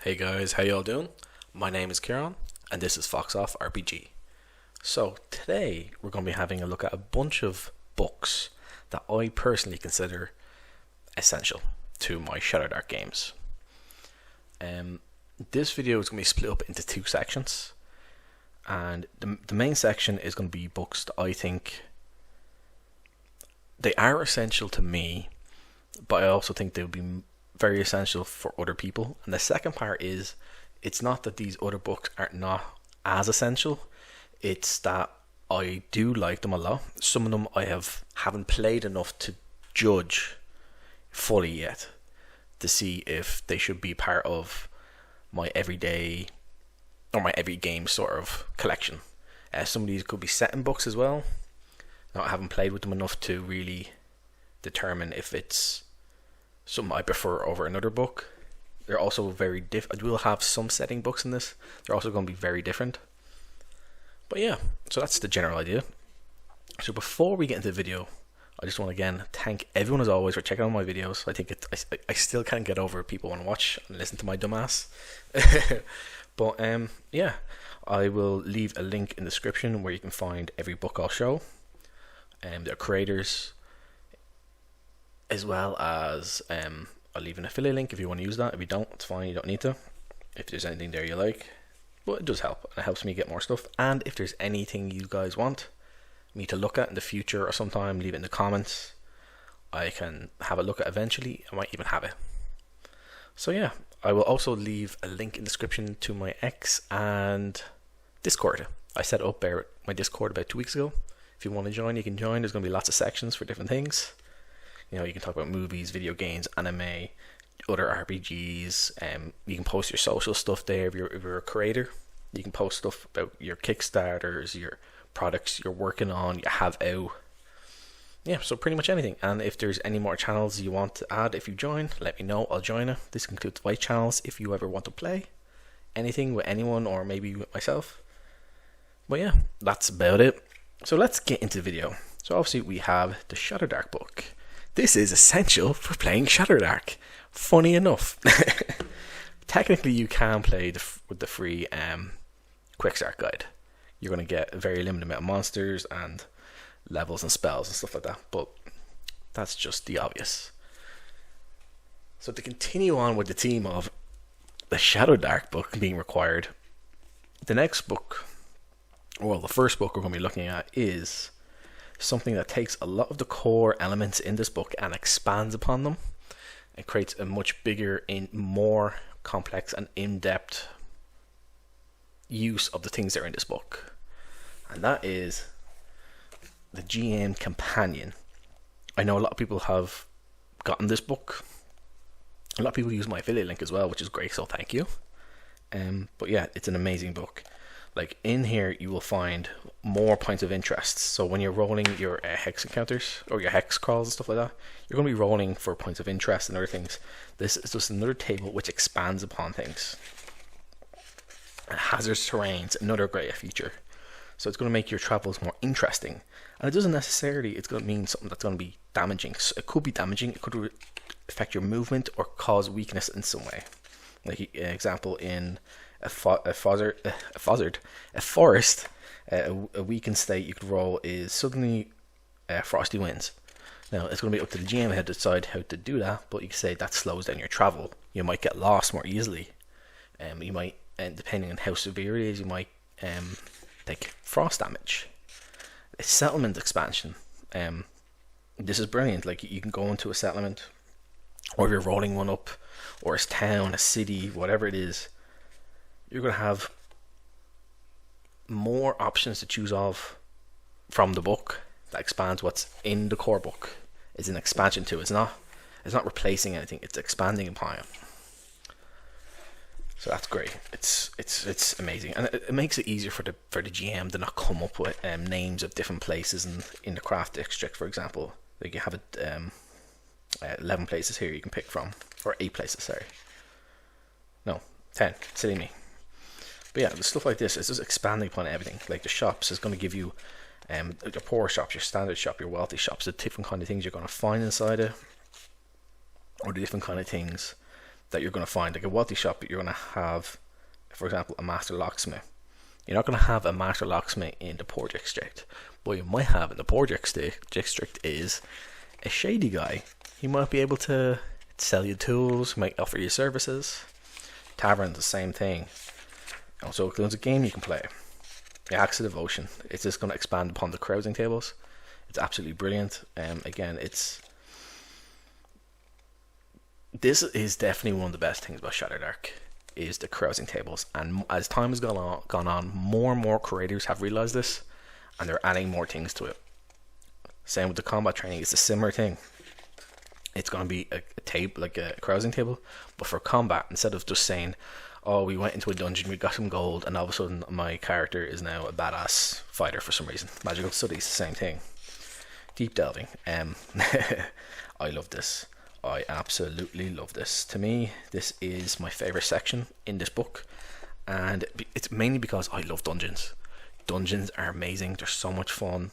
Hey guys, how y'all doing? My name is Kieran, and this is Fox Off RPG. So today we're going to be having a look at a bunch of books that I personally consider essential to my Shadowdark games. This video is going to be split up into two sections, and the main section is going to be books that I think they are essential to me, but I also think they would be very essential for other people. And the second part is, it's not that these other books are not as essential, it's that I do like them a lot. Some of them I haven't played enough to judge fully yet to see if they should be part of my everyday or my every game sort of collection. Some of these could be setting books as well. Now, I haven't played with them enough to really determine if it's something I prefer over another book. They're also very different. I will have some setting books in this. They're also going to be very different. But yeah, so that's the general idea. So before we get into the video, I just want to again thank everyone as always for checking out my videos. I think I still can't get over people want to watch and listen to my dumbass. But yeah, I will leave a link in the description where you can find every book I'll show, their creators, as well as I'll leave an affiliate link if you want to use that. If you don't, it's fine, you don't need to. If there's anything there you like, but it does help, and it helps me get more stuff. And if there's anything you guys want me to look at in the future or sometime, leave it in the comments. I can have a look at eventually. I might even have it. So yeah, I will also leave a link in the description to my X and Discord. I set up my Discord about 2 weeks ago. If you want to join, you can join. There's going to be lots of sections for different things. You know, you can talk about movies, video games, anime, other RPGs. You can post your social stuff there if you're a creator. You can post stuff about your Kickstarters, your products you're working on, you have out. Yeah, so pretty much anything. And if there's any more channels you want to add, if you join, let me know. I'll join it. This includes white channels if you ever want to play anything with anyone or maybe with myself. But yeah, that's about it. So let's get into the video. So obviously we have the Shadowdark book. This is essential for playing Shadowdark. Funny enough. Technically you can play with the free quick start guide. You're going to get a very limited amount of monsters and levels and spells and stuff like that, but that's just the obvious. So to continue on with the theme of the Shadowdark book being required, the next book, well, the first book we're going to be looking at is something that takes a lot of the core elements in this book and expands upon them and creates a much bigger, more complex and in-depth use of the things that are in this book. And that is the GM Companion. I know a lot of people have gotten this book. A lot of people use my affiliate link as well, which is great, so thank you. But yeah, it's an amazing book. Like, in here you will find more points of interest. So when you're rolling your hex encounters or your hex crawls and stuff like that, you're going to be rolling for points of interest and other things. This is just another table which expands upon things. And hazardous terrains, another great feature. So it's going to make your travels more interesting. And it doesn't necessarily, it's going to mean something that's going to be damaging. So it could be damaging, it could affect your movement or cause weakness in some way. Like an example in a forest, a weakened state you could roll is suddenly frosty winds. Now it's going to be up to the GM to decide how to do that, but you can say that slows down your travel. You might get lost more easily. You might, and depending on how severe it is, you might take frost damage. A settlement expansion. This is brilliant. Like, you can go into a settlement, or if you're rolling one up, or a town, a city, whatever it is, you're going to have more options to choose of from the book that expands what's in the core book. It's an expansion to it. It's not replacing anything, it's expanding upon it. So that's great. It's amazing, and it makes it easier for the GM to not come up with names of different places in the craft district, for example. Like, you have it 11 places here you can pick from, or 8 places, sorry. No, 10. Silly me. But yeah, the stuff like this is just expanding upon everything. Like, the shops is going to give you your poor shops, your standard shop, your wealthy shops, the different kind of things you're going to find inside it, or the different kind of things that you're going to find. Like a wealthy shop, you're going to have, for example, a master locksmith. You're not going to have a master locksmith in the poor district. What you might have in the poor district is a shady guy. He might be able to sell you tools, might offer you services. Tavern, the same thing. Also, there's a game you can play. The Axe of Devotion. It's just going to expand upon the carousing tables. It's absolutely brilliant. Again, this is definitely one of the best things about Shadowdark, is the carousing tables. And as time has gone on, more and more creators have realized this, and they're adding more things to it. Same with the combat training. It's a similar thing. It's going to be a table, like a carousing table, but for combat, instead of just saying, oh, we went into a dungeon, we got some gold, and all of a sudden my character is now a badass fighter for some reason. Magical studies, the same thing. Deep delving. I love this. I absolutely love this. To me, this is my favorite section in this book, and it's mainly because I love dungeons. Dungeons are amazing. They're so much fun.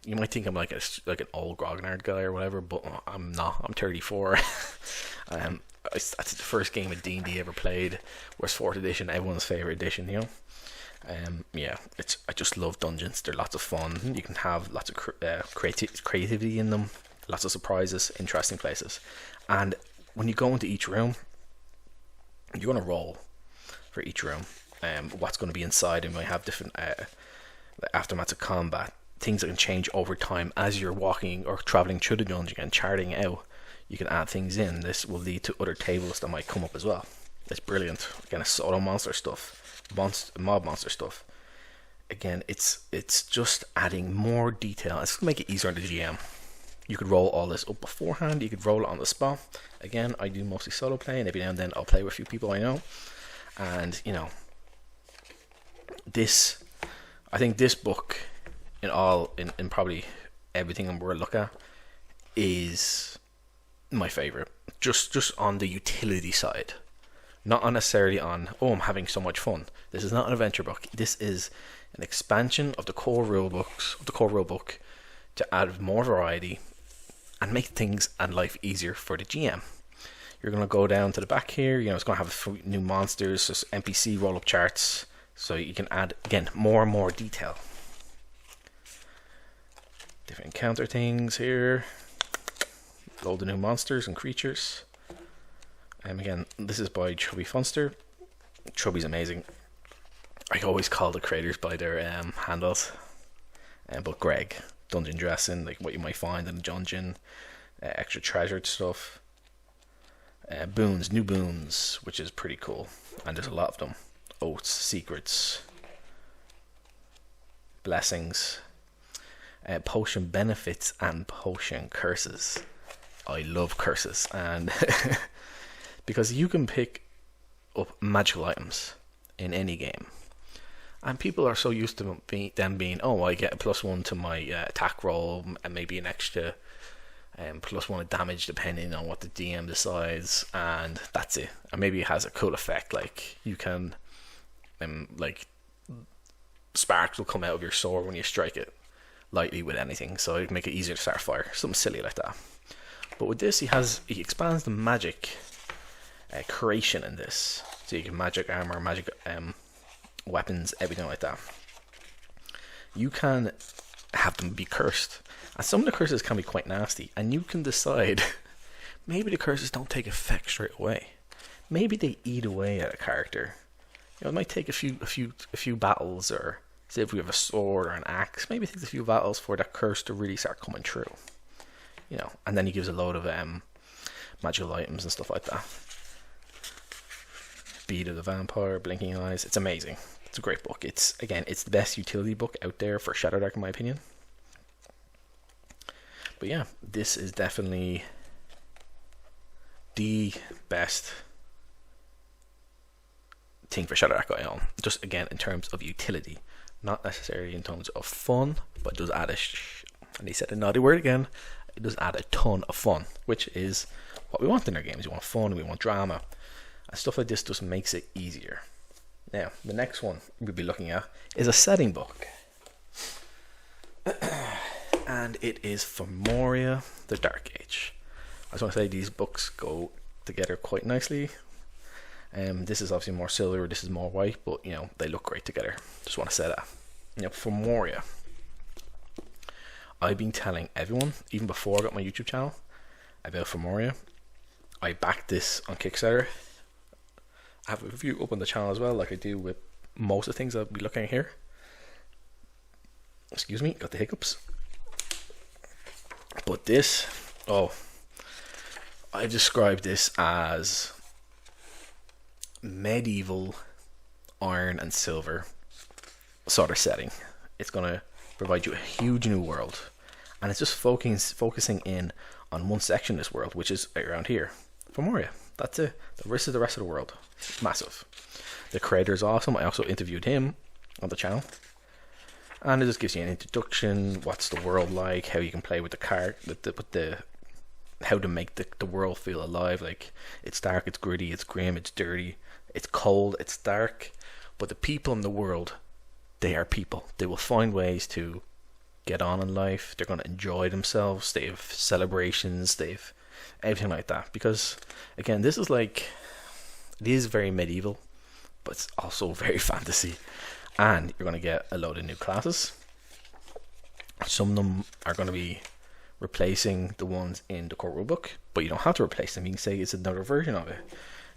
You might think I'm like an old grognard guy or whatever, but I'm not. I'm 34. That's the first game of D&D ever played. Was 4th edition, everyone's favorite edition, you know. I just love dungeons. They're lots of fun. You can have lots of creativity in them, lots of surprises, interesting places. And when you go into each room, you're going to roll for each room. What's going to be inside, and we have different aftermaths of combat, things that can change over time as you're walking or traveling through the dungeon and charting out. You can add things in. This will lead to other tables that might come up as well. It's brilliant. Again, it's solo monster stuff, mob monster stuff. Again, it's just adding more detail. It's going to make it easier on the GM. You could roll all this up beforehand. You could roll it on the spot. Again, I do mostly solo play, and every now and then I'll play with a few people I know. And I think this book, in probably everything I'm going to look at, is my favorite. Just on the utility side, not necessarily on, oh, I'm having so much fun. This is not an adventure book. This is an expansion of the core rule book to add more variety and make things and life easier for the GM. You're going to go down to the back here. It's going to have new monsters, just NPC roll-up charts, so you can add, again, more and more detail. Different encounter things here. Load of new monsters and creatures. Again, this is by Chubby Funster. Chubby's amazing. I always call the creators by their handles. But Greg, dungeon dressing, like what you might find in a dungeon, extra treasured stuff. Boons, new boons, which is pretty cool. And there's a lot of them. Oaths, secrets, blessings, potion benefits, and potion curses. I love curses, and because you can pick up magical items in any game, and people are so used to them being, oh, I get a +1 to my attack roll, and maybe an extra +1 of damage depending on what the DM decides, and that's it. And maybe it has a cool effect, like you can, like sparks will come out of your sword when you strike it lightly with anything, so it'd make it easier to start a fire, something silly like that. But with this, he expands the magic creation in this, so you can magic armor, magic weapons, everything like that. You can have them be cursed, and some of the curses can be quite nasty, and you can decide maybe the curses don't take effect straight away. Maybe they eat away at a character. It might take a few battles, or say if we have a sword or an axe, maybe it takes a few battles for that curse to really start coming true. And then he gives a load of magical items and stuff like that. Beat of the Vampire, Blinking Eyes. It's amazing. It's a great book. It's the best utility book out there for Shadowdark, in my opinion. But yeah, this is definitely the best thing for Shadowdark I own. Just again, in terms of utility, not necessarily in terms of fun, but it does add and he said a naughty word again, it does add a ton of fun, which is what we want in our games. We want fun, we want drama, and stuff like this just makes it easier. Now, the next one we'll be looking at is a setting book. And it is Formoria, the Dark Age. I just want to say these books go together quite nicely. This is obviously more silver, this is more white, but you know, they look great together. Just want to say that. You know, Formoria, I've been telling everyone, even before I got my YouTube channel, about Formoria. I backed this on Kickstarter. I have a review up on the channel as well, like I do with most of the things I'll be looking at here. Excuse me, got the hiccups. But this, I described this as medieval iron and silver sort of setting. It's going to provide you a huge new world, and it's just focusing in on one section of this world, which is right around here, Formoria. That's it. The rest of the world, massive. The creator is awesome. I also interviewed him on the channel, and it just gives you an introduction. What's the world like? How you can play with the card, how to make the world feel alive. Like, it's dark, it's gritty, it's grim, it's dirty, it's cold, it's dark. But the people in the world, they are people. They will find ways to get on in life. They're going to enjoy themselves. They have celebrations. They've everything like that. Because again, this is like, it is very medieval, but it's also very fantasy. And you're going to get a load of new classes. Some of them are going to be replacing the ones in the core rulebook, but you don't have to replace them. You can say it's another version of it.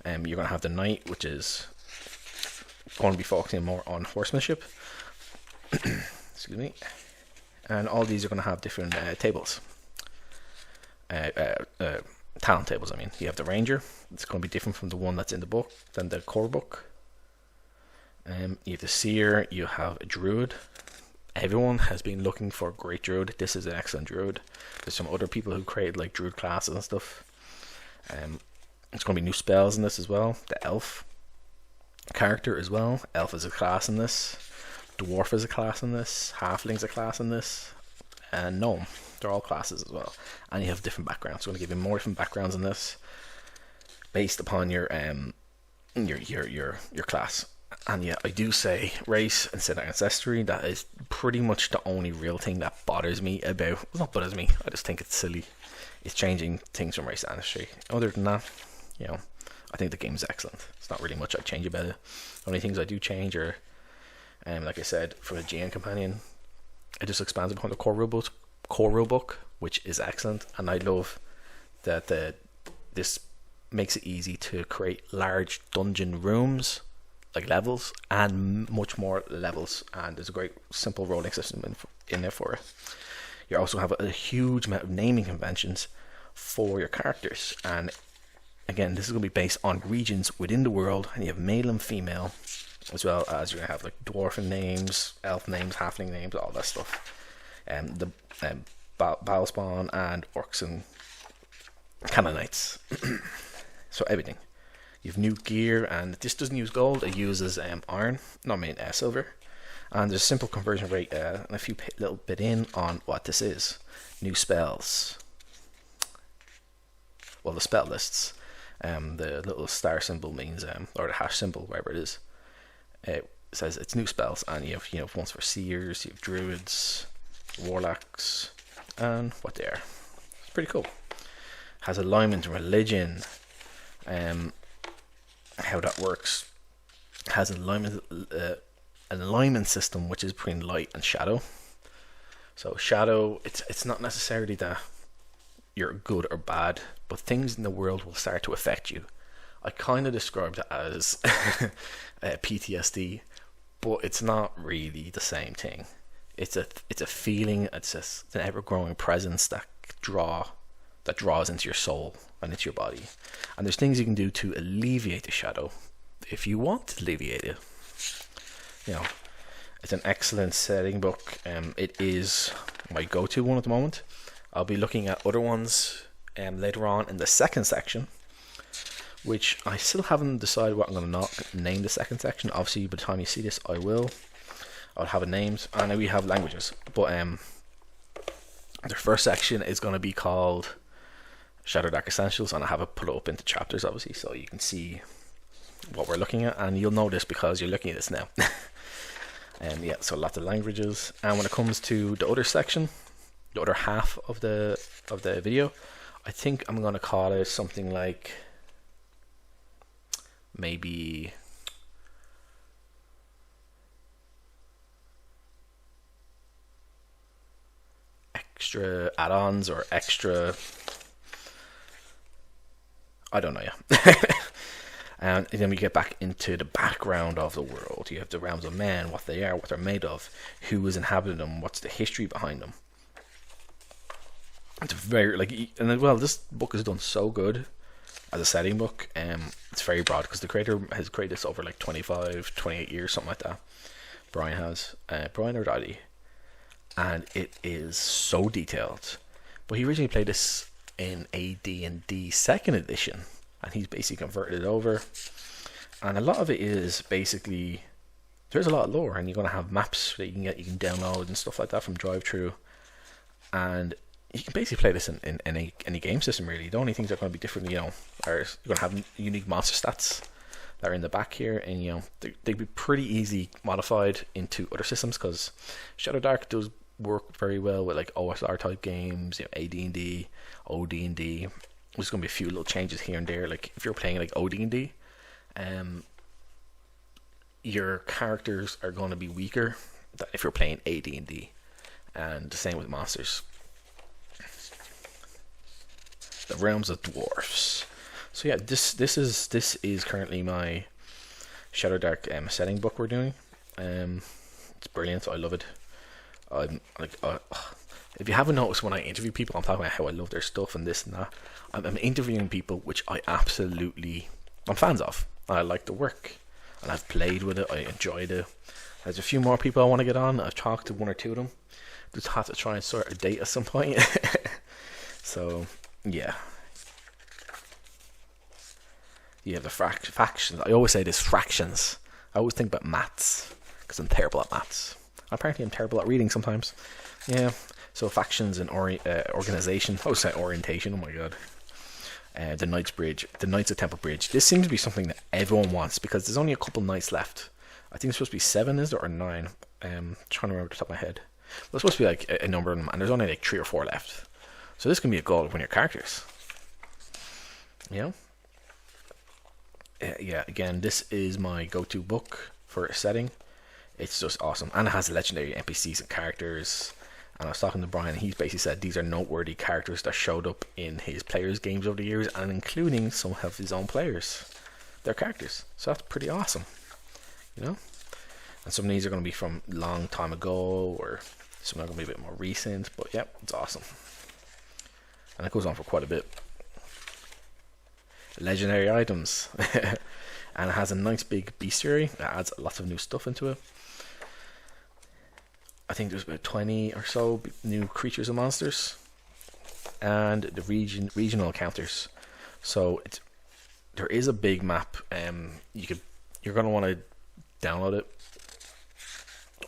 You're going to have the knight, which is going to be focusing more on horsemanship. Excuse me. And all these are going to have different tables. Talent tables, I mean. You have the ranger. It's going to be different from the one that's in the book, than the core book. You have the seer. You have a druid. Everyone has been looking for a great druid. This is an excellent druid. There's some other people who created like druid classes and stuff. It's going to be new spells in this as well. The elf character as well. Elf is a class in this. Dwarf is a class in this. Halfling's a class in this. And gnome. They're all classes as well. And you have different backgrounds. So I'm going to give you more different backgrounds in this, based upon your class. And yeah, I do say race instead of ancestry. That is pretty much the only real thing that bothers me about. Well, not bothers me. I just think it's silly. It's changing things from race to ancestry. Other than that, you know, I think the game is excellent. It's not really much I change about it. The only things I do change are, like I said, for the GN companion, it just expands upon the core rulebook, which is excellent. And I love that this makes it easy to create large dungeon rooms, like levels, and much more levels. And there's a great simple rolling system in there for it. You also have a huge amount of naming conventions for your characters. And again, this is going to be based on regions within the world, and you have male and female, as well as you're going to have like dwarven names, elf names, halfling names, all that stuff. The battle spawn and orcs and Canaanites. So everything. You have new gear, and this doesn't use gold, it uses iron, silver. And there's a simple conversion rate and a few little bit in on what this is. New spells. Well, the spell lists. The little star symbol means, or the hash symbol, wherever it is. It says it's new spells, and you have ones for seers, you have druids, warlocks, and what they are. It's pretty cool. Has alignment and religion. How that works. Has an alignment system which is between light and shadow. So shadow, it's not necessarily that you're good or bad, but things in the world will start to affect you. I kind of described it as PTSD, but it's not really the same thing. It's a feeling. It's an ever-growing presence that draws into your soul and into your body. And there's things you can do to alleviate the shadow if you want to alleviate it. You know, it's an excellent setting book. It is my go-to one at the moment. I'll be looking at other ones later on in the second section, which I still haven't decided what I'm going to name the second section. Obviously, by the time you see this, I'll have a names, and we have languages. But the first section is going to be called Shadowdark Essentials, and I have it put up into chapters, obviously, so you can see what we're looking at, and you'll know this because you're looking at this now. Yeah, so lots of languages. And when it comes to the other section, the other half of the video, I think I'm going to call it something like maybe extra add-ons or extra, I don't know, yeah. And then we get back into the background of the world. You have the realms of men, what they are, what they're made of, who has inhabited them, what's the history behind them. It's very, like, and as well, this book is done so good as a setting book. It's very broad because the creator has created this over like 25, 28 years, something like that. Brian has, Brian or Daddy, and it is so detailed. But he originally played this in AD&D second edition, and he's basically converted it over. And a lot of it is basically, there's a lot of lore, and you're going to have maps that you can download and stuff like that from drive-through. And you can basically play this in any game system, really. The only things that are going to be different, are you're going to have unique monster stats that are in the back here, and they'd be pretty easy modified into other systems, because Shadowdark does work very well with like OSR type games, AD&D, OD&D. There's going to be a few little changes here and there. Like if you're playing like OD&D, your characters are going to be weaker than if you're playing AD&D, and the same with monsters. The realms of dwarfs. So yeah, this is currently my Shadowdark setting book we're doing. It's brilliant. I love it. I'm like, if you haven't noticed, when I interview people, I'm talking about how I love their stuff and this and that. I'm interviewing people which I'm fans of. I like the work, and I've played with it. I enjoyed it. There's a few more people I want to get on. I've talked to one or two of them. Just have to try and sort a date at some point. So yeah. You have the factions. I always say this, fractions. I always think about maths, because I'm terrible at maths. Apparently I'm terrible at reading sometimes. Yeah. So factions and organization. I would say orientation. Oh my god. The Knights Bridge. The Knights of Temple Bridge. This seems to be something that everyone wants, because there's only a couple knights left. I think it's supposed to be 7, is there, or 9? Trying to remember off the top of my head. Well, it's supposed to be like a number of them, and there's only like 3 or 4 left. So this can be a goal of one of your characters. Yeah, again, this is my go-to book for a setting. It's just awesome. And it has legendary NPCs and characters. And I was talking to Brian, and he basically said these are noteworthy characters that showed up in his players' games over the years, and including some of his own players, their characters. So that's pretty awesome. And some of these are going to be from a long time ago, or some are going to be a bit more recent. But yeah, it's awesome. And it goes on for quite a bit. Legendary items. And it has a nice big bestiary that adds lots of new stuff into it. I think there's about 20 or so new creatures and monsters, and the regional encounters. So there is a big map. You're gonna want to download it,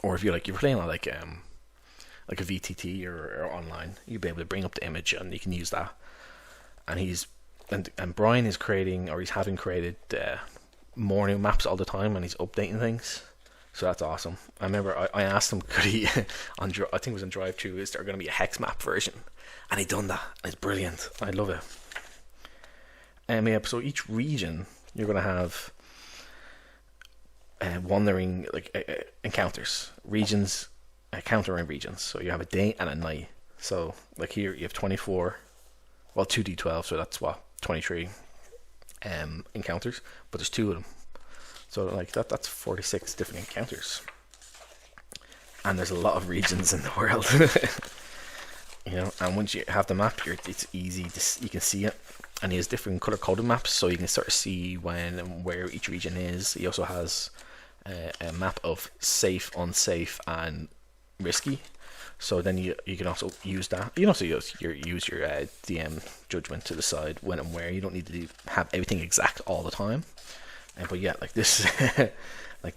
or if you're playing on like a VTT or online, you'll be able to bring up the image and you can use that. And Brian is creating, or he's having created, more new maps all the time, and he's updating things. So that's awesome. I remember I asked him, could he, I think it was on Drive-Thru, is there going to be a hex map version? And he done that. It's brilliant. I love it. So each region, you're going to have wandering encounters. Regions, countering regions. So you have a day and a night. So like here, you have 24, 2d12, so that's 23 encounters, but there's 2 of them. So like that's 46 different encounters, and there's a lot of regions in the world. And once you have the map, it's easy you can see it, and he has different color coded maps, so you can sort of see when and where each region is. He also has a map of safe, unsafe, and risky. So then you can also use that. You can also use your DM judgment to decide when and where. You don't need to have everything exact all the time. But yeah, like this,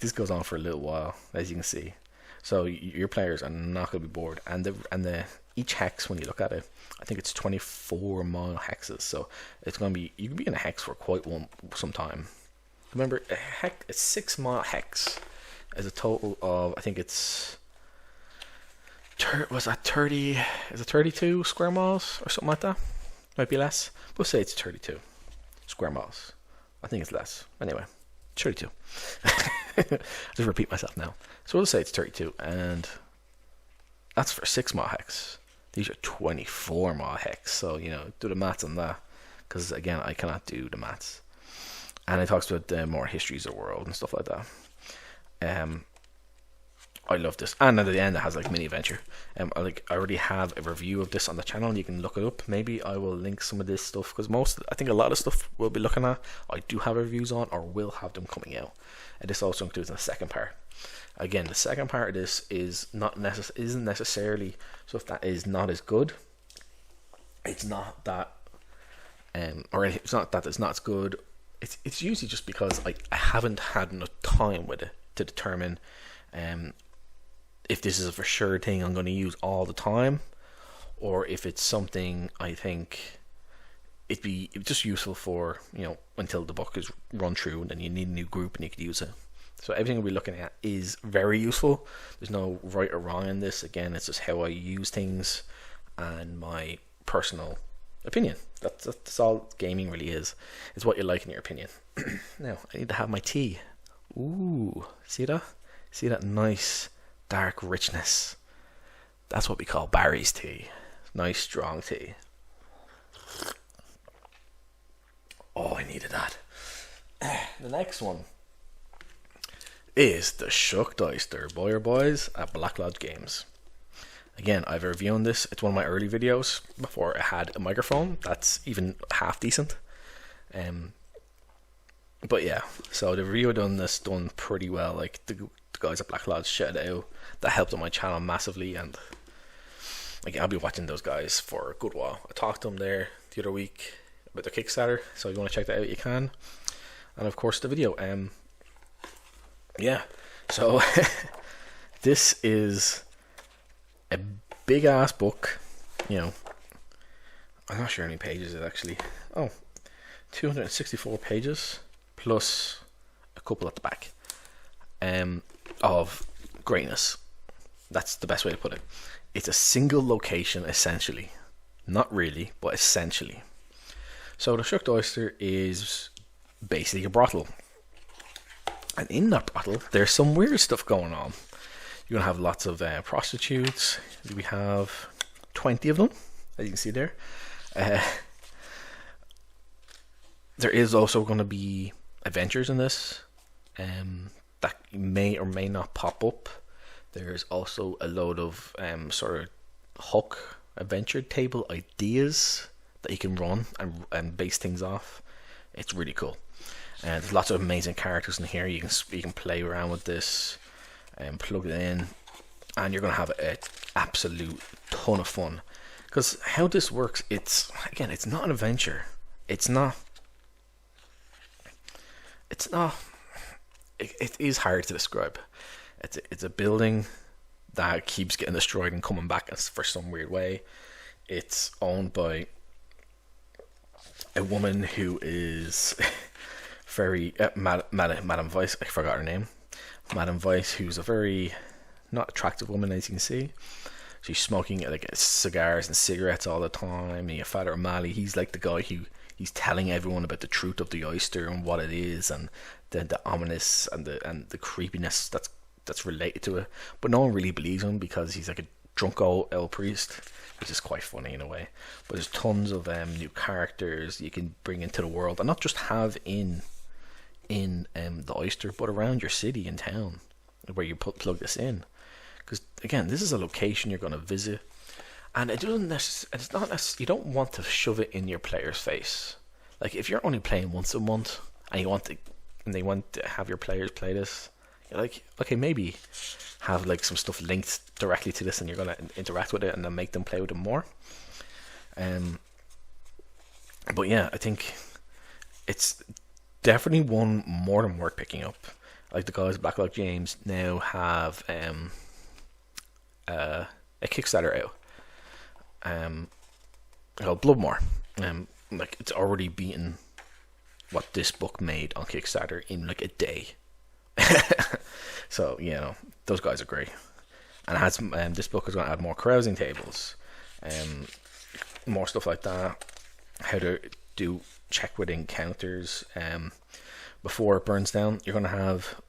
this goes on for a little while, as you can see. So your players are not going to be bored. And the each hex, when you look at it, I think it's 24 mile hexes. So it's going to be, you can be in a hex for quite some time. Remember, a 6 mile hex is a total of, I think it's, was that 30? Is it 32 square miles or something like that? Might be less. We'll say it's 32 square miles. I think it's less. Anyway, 32. I'll just repeat myself now. So we'll say it's 32, and that's for 6 mod hex. These are 24 mod hex, so do the maths on that, because again I cannot do the maths. And it talks about the more histories of the world and stuff like that. I love this, and at the end it has like mini adventure. I already have a review of this on the channel. You can look it up. Maybe I will link some of this stuff, because I think a lot of stuff we'll be looking at I do have reviews on, or will have them coming out. And this also includes the second part. Again, the second part of this is isn't necessarily stuff that is not as good. It's not that, or it's not that it's not as good. It's usually just because I haven't had enough time with it to determine if this is a for sure thing I'm going to use all the time, or if it's something I think it'd be just useful for, until the book is run through, and then you need a new group and you could use it. So everything we're looking at is very useful. There's no right or wrong in this. Again, it's just how I use things and my personal opinion. That's all gaming really is. It's what you like in your opinion. Now, I need to have my tea. Ooh, see that? See that nice dark richness? That's what we call Barry's tea. Nice strong tea. Oh, I needed that. The next one is the Shucked Oyster boys at Black Lodge Games. Again, I've reviewed this. It's one of my early videos before I had a microphone that's even half decent. But yeah, so the review done pretty well. Like the guys at Black Lodge shut it out. That helped on my channel massively, and like I'll be watching those guys for a good while. I talked to them there the other week about their Kickstarter, so if you want to check that out, you can. And of course the video. Yeah, so this is a big ass book. I'm not sure how many pages it actually. 264 pages plus a couple at the back of greatness. That's the best way to put it. It's a single location essentially. Not really, but essentially. So the Shucked Oyster is basically a brothel. And in that brothel, there's some weird stuff going on. You're going to have lots of prostitutes. We have 20 of them, as you can see there. There is also going to be adventures in this that may or may not pop up. There's also a load of sort of hook adventure table ideas that you can run and base things off. It's really cool. And there's lots of amazing characters in here. You can play around with this and plug it in, and you're going to have an absolute ton of fun. Because how this works, it's not an adventure. It is hard to describe. It's a building that keeps getting destroyed and coming back for some weird way. It's owned by a woman who is very Madame Vice. I forgot her name. Madame Vice, who's a very not attractive woman, as you can see. She's smoking like cigars and cigarettes all the time. And your Father O'Malley, he's like the guy who he's telling everyone about the truth of the oyster and what it is, and the ominous and the creepiness that's related to it. But no one really believes him because he's like a drunk old priest, which is quite funny in a way. But there's tons of new characters you can bring into the world, and not just have in the oyster, but around your city and town where you plug this in. Because again, this is a location you're going to visit, and it doesn't it's not necessarily, you don't want to shove it in your player's face. Like if you're only playing once a month and they want to have your players play this, you're like, okay, maybe have like some stuff linked directly to this, and you're going to interact with it and then make them play with it more. But yeah, I think it's definitely one more than worth picking up. Like the guys at Black Lodge Games now have a Kickstarter out called Bloodmore. Like it's already beaten what this book made on Kickstarter in like a day. So those guys are great, and it has this book is going to add more carousing tables, more stuff like that, how to check with encounters, before it burns down, you're going to have,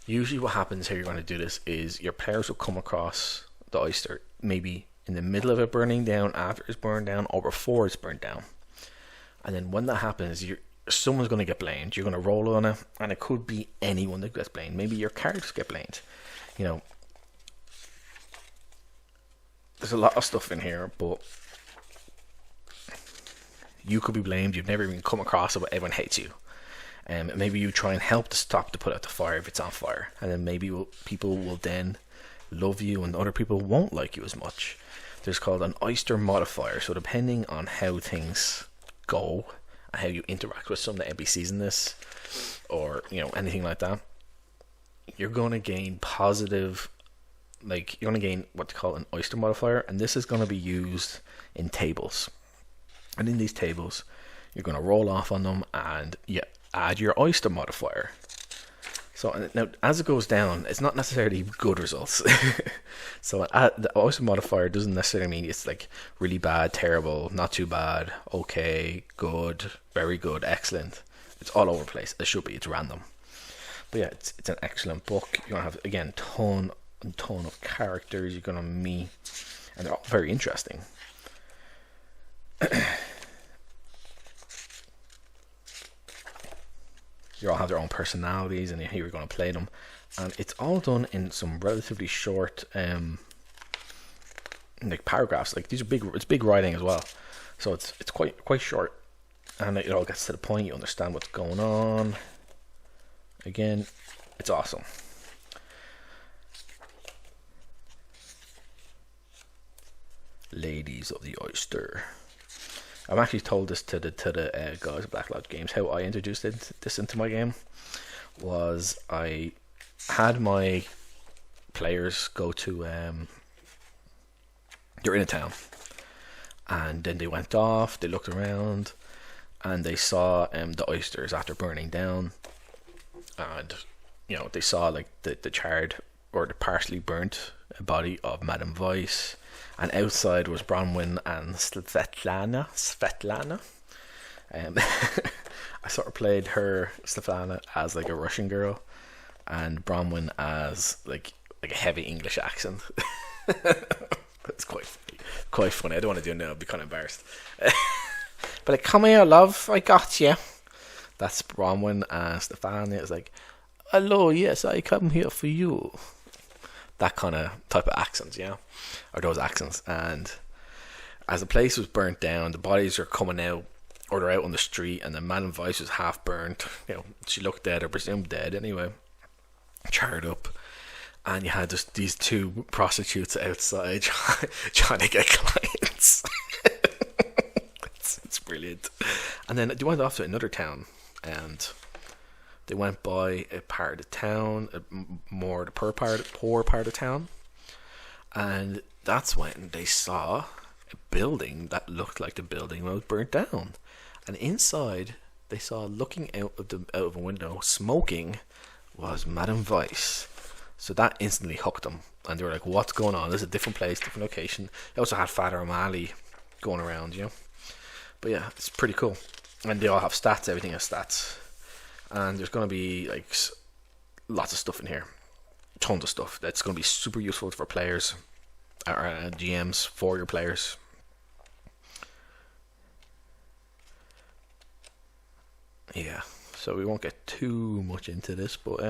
usually what happens here, you're going to do this, is your players will come across the oyster, maybe in the middle of it burning down, after it's burned down, or before it's burned down. And then when that happens, someone's going to get blamed. You're going to roll on it, and it could be anyone that gets blamed. Maybe your characters get blamed. You know, there's a lot of stuff in here, but you could be blamed. You've never even come across it, but everyone hates you. Maybe you try and help to stop to put out the fire if it's on fire, and then maybe people will then love you, and other people won't like you as much. There's called an oyster modifier. So depending on how things go and how you interact with some of the NPCs in this, or anything like that, you're going to gain positive, like you're going to gain what they call an oyster modifier, and this is going to be used in tables. And in these tables, you're going to roll off on them, and add your oyster modifier. So now, as it goes down, it's not necessarily good results. So the oyster modifier doesn't necessarily mean it's like really bad, terrible, not too bad, okay, good, very good, excellent. It's all over the place. It should be. It's random. But yeah, it's an excellent book. You're going to have, again, ton of characters you're going to meet, and they're all very interesting. You all have their own personalities, and here you're going to play them, and it's all done in some relatively short like paragraphs. Like these are it's big writing as well, so it's quite short, and it all gets to the point. You understand what's going on. Again, it's awesome. Ladies of the Oyster. I've actually told this to the guys at Black Lodge Games. How I introduced this into my game was I had my players go to they're in a town, and then they went off, they looked around, and they saw the oysters after burning down, and they saw like the charred or the partially burnt body of Madame Vice. And outside was Bronwyn and Svetlana. I sort of played her, Svetlana, as like a Russian girl, and Bronwyn as like a heavy English accent. It's quite funny. I don't want to do it now. I'd be kind of embarrassed. But like, come here, love. I got you. That's Bronwyn, and Stefania is like, hello, yes, I come here for you. That kind of type of accents, or those accents. And as the place was burnt down, the bodies are coming out, or they're out on the street, and the Madame Vice was half burnt. She looked dead, or presumed dead anyway, charred up. And you had just these two prostitutes outside trying to get clients. It's brilliant. And then they went off to another town, and they went by a part of the town, more the poor part of town, and that's when they saw a building that looked like the building that was burnt down. And inside, they saw, looking out of a window, smoking, was Madame Vice. So that instantly hooked them, and they were like, "What's going on? This is a different place, different location." They also had Father O'Malley going around, But yeah, it's pretty cool, and they all have stats. Everything has stats. And there's going to be like lots of stuff in here, tons of stuff that's going to be super useful for players or GMs, for your players. Yeah, so we won't get too much into this, but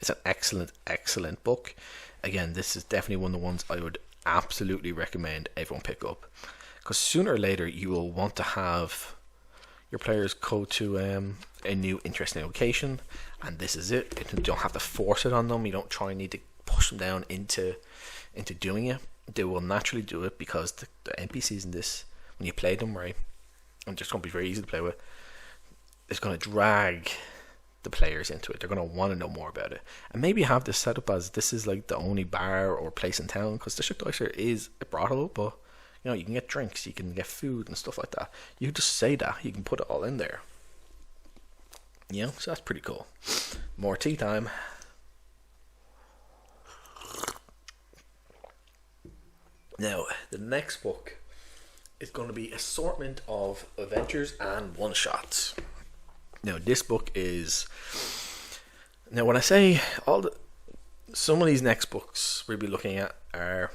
it's an excellent book. Again, this is definitely one of the ones I would absolutely recommend everyone pick up, because sooner or later you will want to have your players go to a new interesting location, and this is it. You don't have to force it on them. You don't try and need to push them down into doing it. They will naturally do it, because the NPCs in this, when you play them right, and just going to be very easy to play with, it's going to drag the players into it. They're going to want to know more about it, and maybe have this set up as this is like the only bar or place in town, because the Shucked Oyster is a brothel, but you can get drinks, you can get food and stuff like that. You can just say that, you can put it all in there. So that's pretty cool. More tea time. Now, the next book is going to be assortment of adventures and one-shots. Now, this book is... Now, when I say some of these next books we'll be looking at are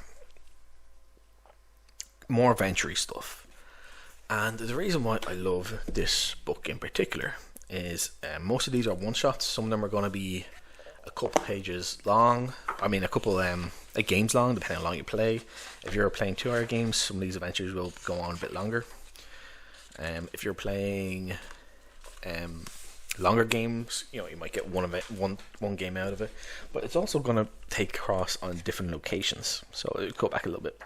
more adventure-y stuff. And the reason why I love this book in particular is most of these are one-shots. Some of them are going to be a couple pages long. I mean, a couple games long, depending on how long you play. If you're playing 2-hour games, some of these adventures will go on a bit longer. If you're playing longer games, you might get one game out of it. But it's also going to take across on different locations. So it'll go back a little bit.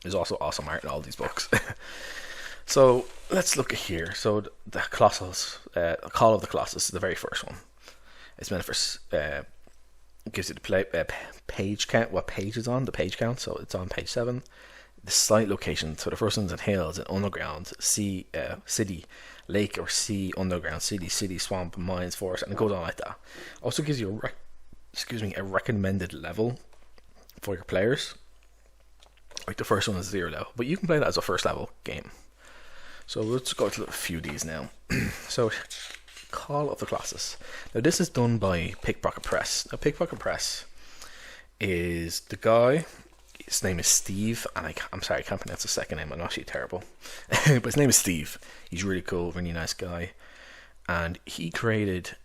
There's also awesome art in all these books. So let's look at here. So the Colossus, Call of the Colossus is the very first one. It's meant for gives you the page count, what page is on, the page count. So it's on page 7. The site location. So the first one's in hills, an underground, sea, city, lake or sea, underground, city, swamp, mines, forest, and it goes on like that. Also gives you a recommended level for your players. Like the first one is 0 level, but you can play that as a first level game. So let's go to a few of these now. So, Call of the Colossus. Now this is done by Pickpocket Press. Now Pickpocket Press is the guy. His name is Steve, and I'm sorry I can't pronounce his second name. I'm actually terrible, but his name is Steve. He's really cool, really nice guy, and he created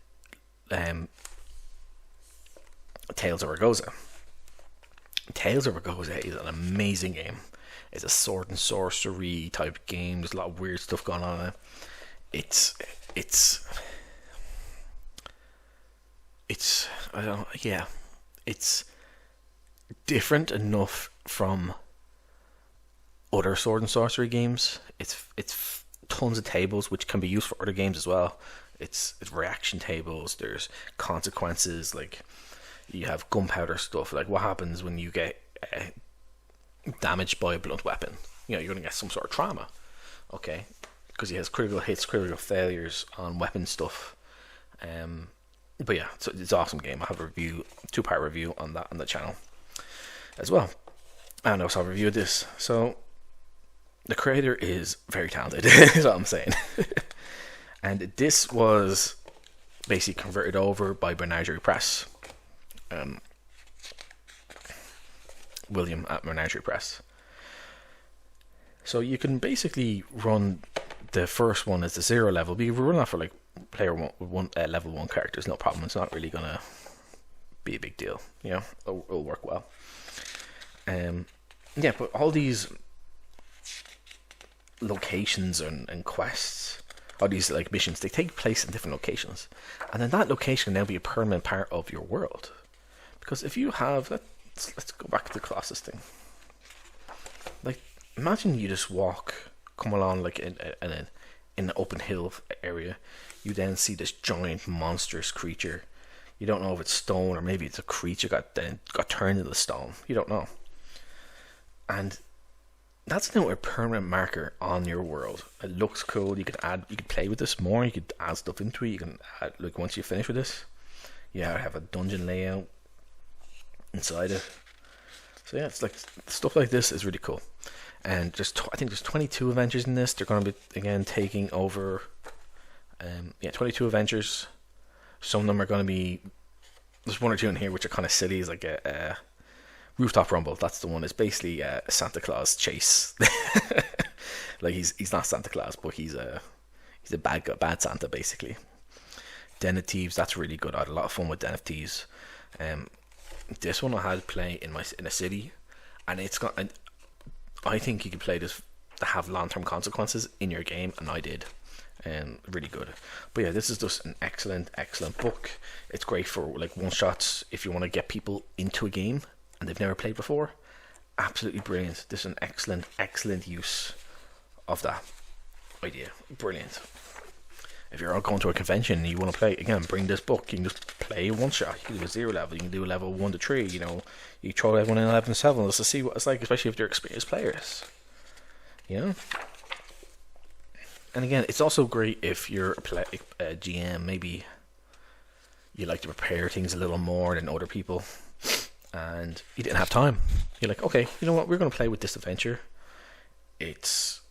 Tales of Ragosa. Tales of Ragosa is an amazing game. It's a sword and sorcery type game. There's a lot of weird stuff going on in it. It's different enough from other sword and sorcery games. It's tons of tables which can be used for other games as well. It's reaction tables. There's consequences, like you have gunpowder stuff, like what happens when you get damaged by a blunt weapon. You're going to get some sort of trauma, okay, because he has critical hits, critical failures on weapon stuff. But yeah, it's an awesome game. I have a review, 2-part review on that on the channel as well. And also I'll review this. So the creator is very talented. Is what I'm saying. And this was basically converted over by Menagerie Press. William at Menagerie Press. So you can basically run the first one as the 0 level. But you can run that for like player one level 1 characters, no problem. It's not really gonna be a big deal. It'll work well. Yeah, but all these locations and quests, all these like missions, they take place in different locations, and then that location can now be a permanent part of your world. Because if you have, let's go back to the Colossus thing. Like, imagine you just come along like in an open hill area. You then see this giant monstrous creature. You don't know if it's stone or maybe it's a creature got turned into stone. You don't know. And that's now a permanent marker on your world. It looks cool. You could play with this more. You could add stuff into it. You can add, like, once you finish with this, have a dungeon layout inside it. So yeah, it's like stuff like this is really cool. And I think there's 22 adventures in this. They're going to be again taking over. 22 adventures. Some of them are going to be. There's 1 or 2 in here which are kind of silly. It's like a Rooftop Rumble. That's the one. It's basically a Santa Claus chase. Like he's not Santa Claus, but he's a bad Santa basically. Den of Thieves. That's really good. I had a lot of fun with Den of Thieves. This one I had play in a city, and it's got. I think you can play this to have long-term consequences in your game, and I did. Really good. But yeah, this is just an excellent book. It's great for like one-shots if you want to get people into a game and they've never played before. Absolutely brilliant. This is an excellent use of that idea. Brilliant. If you're going to a convention and you want to play, again, bring this book. You can just play a one-shot. You can do a 0 level. You can do a level 1 to 3. You throw everyone in 11 7 just to see what it's like, especially if they're experienced players. And again, it's also great if you're a GM. Maybe you like to prepare things a little more than other people, and you didn't have time. You're like, okay, you know what? We're going to play with this adventure. It's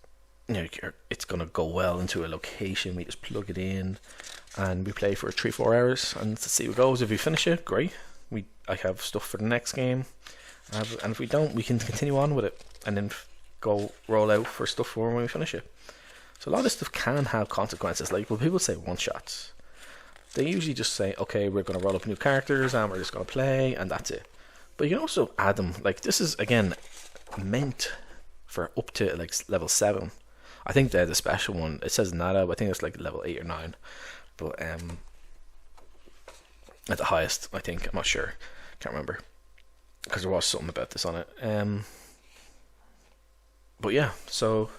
it's gonna go well into a location. We just plug it in, and we play for 3-4 hours, and to see what goes. If we finish it, great. I have stuff for the next game, and if we don't, we can continue on with it, and then go roll out for stuff for when we finish it. So a lot of this stuff can have consequences. Like when people say one shots, they usually just say, okay, we're gonna roll up new characters and we're just gonna play, and that's it. But you can also add them. Like this is again meant for up to like level 7. I think they're the special one. It says Nada, but I think it's like level 8 or 9. But at the highest, I think. I'm not sure. Can't remember. Because there was something about this on it. But yeah, so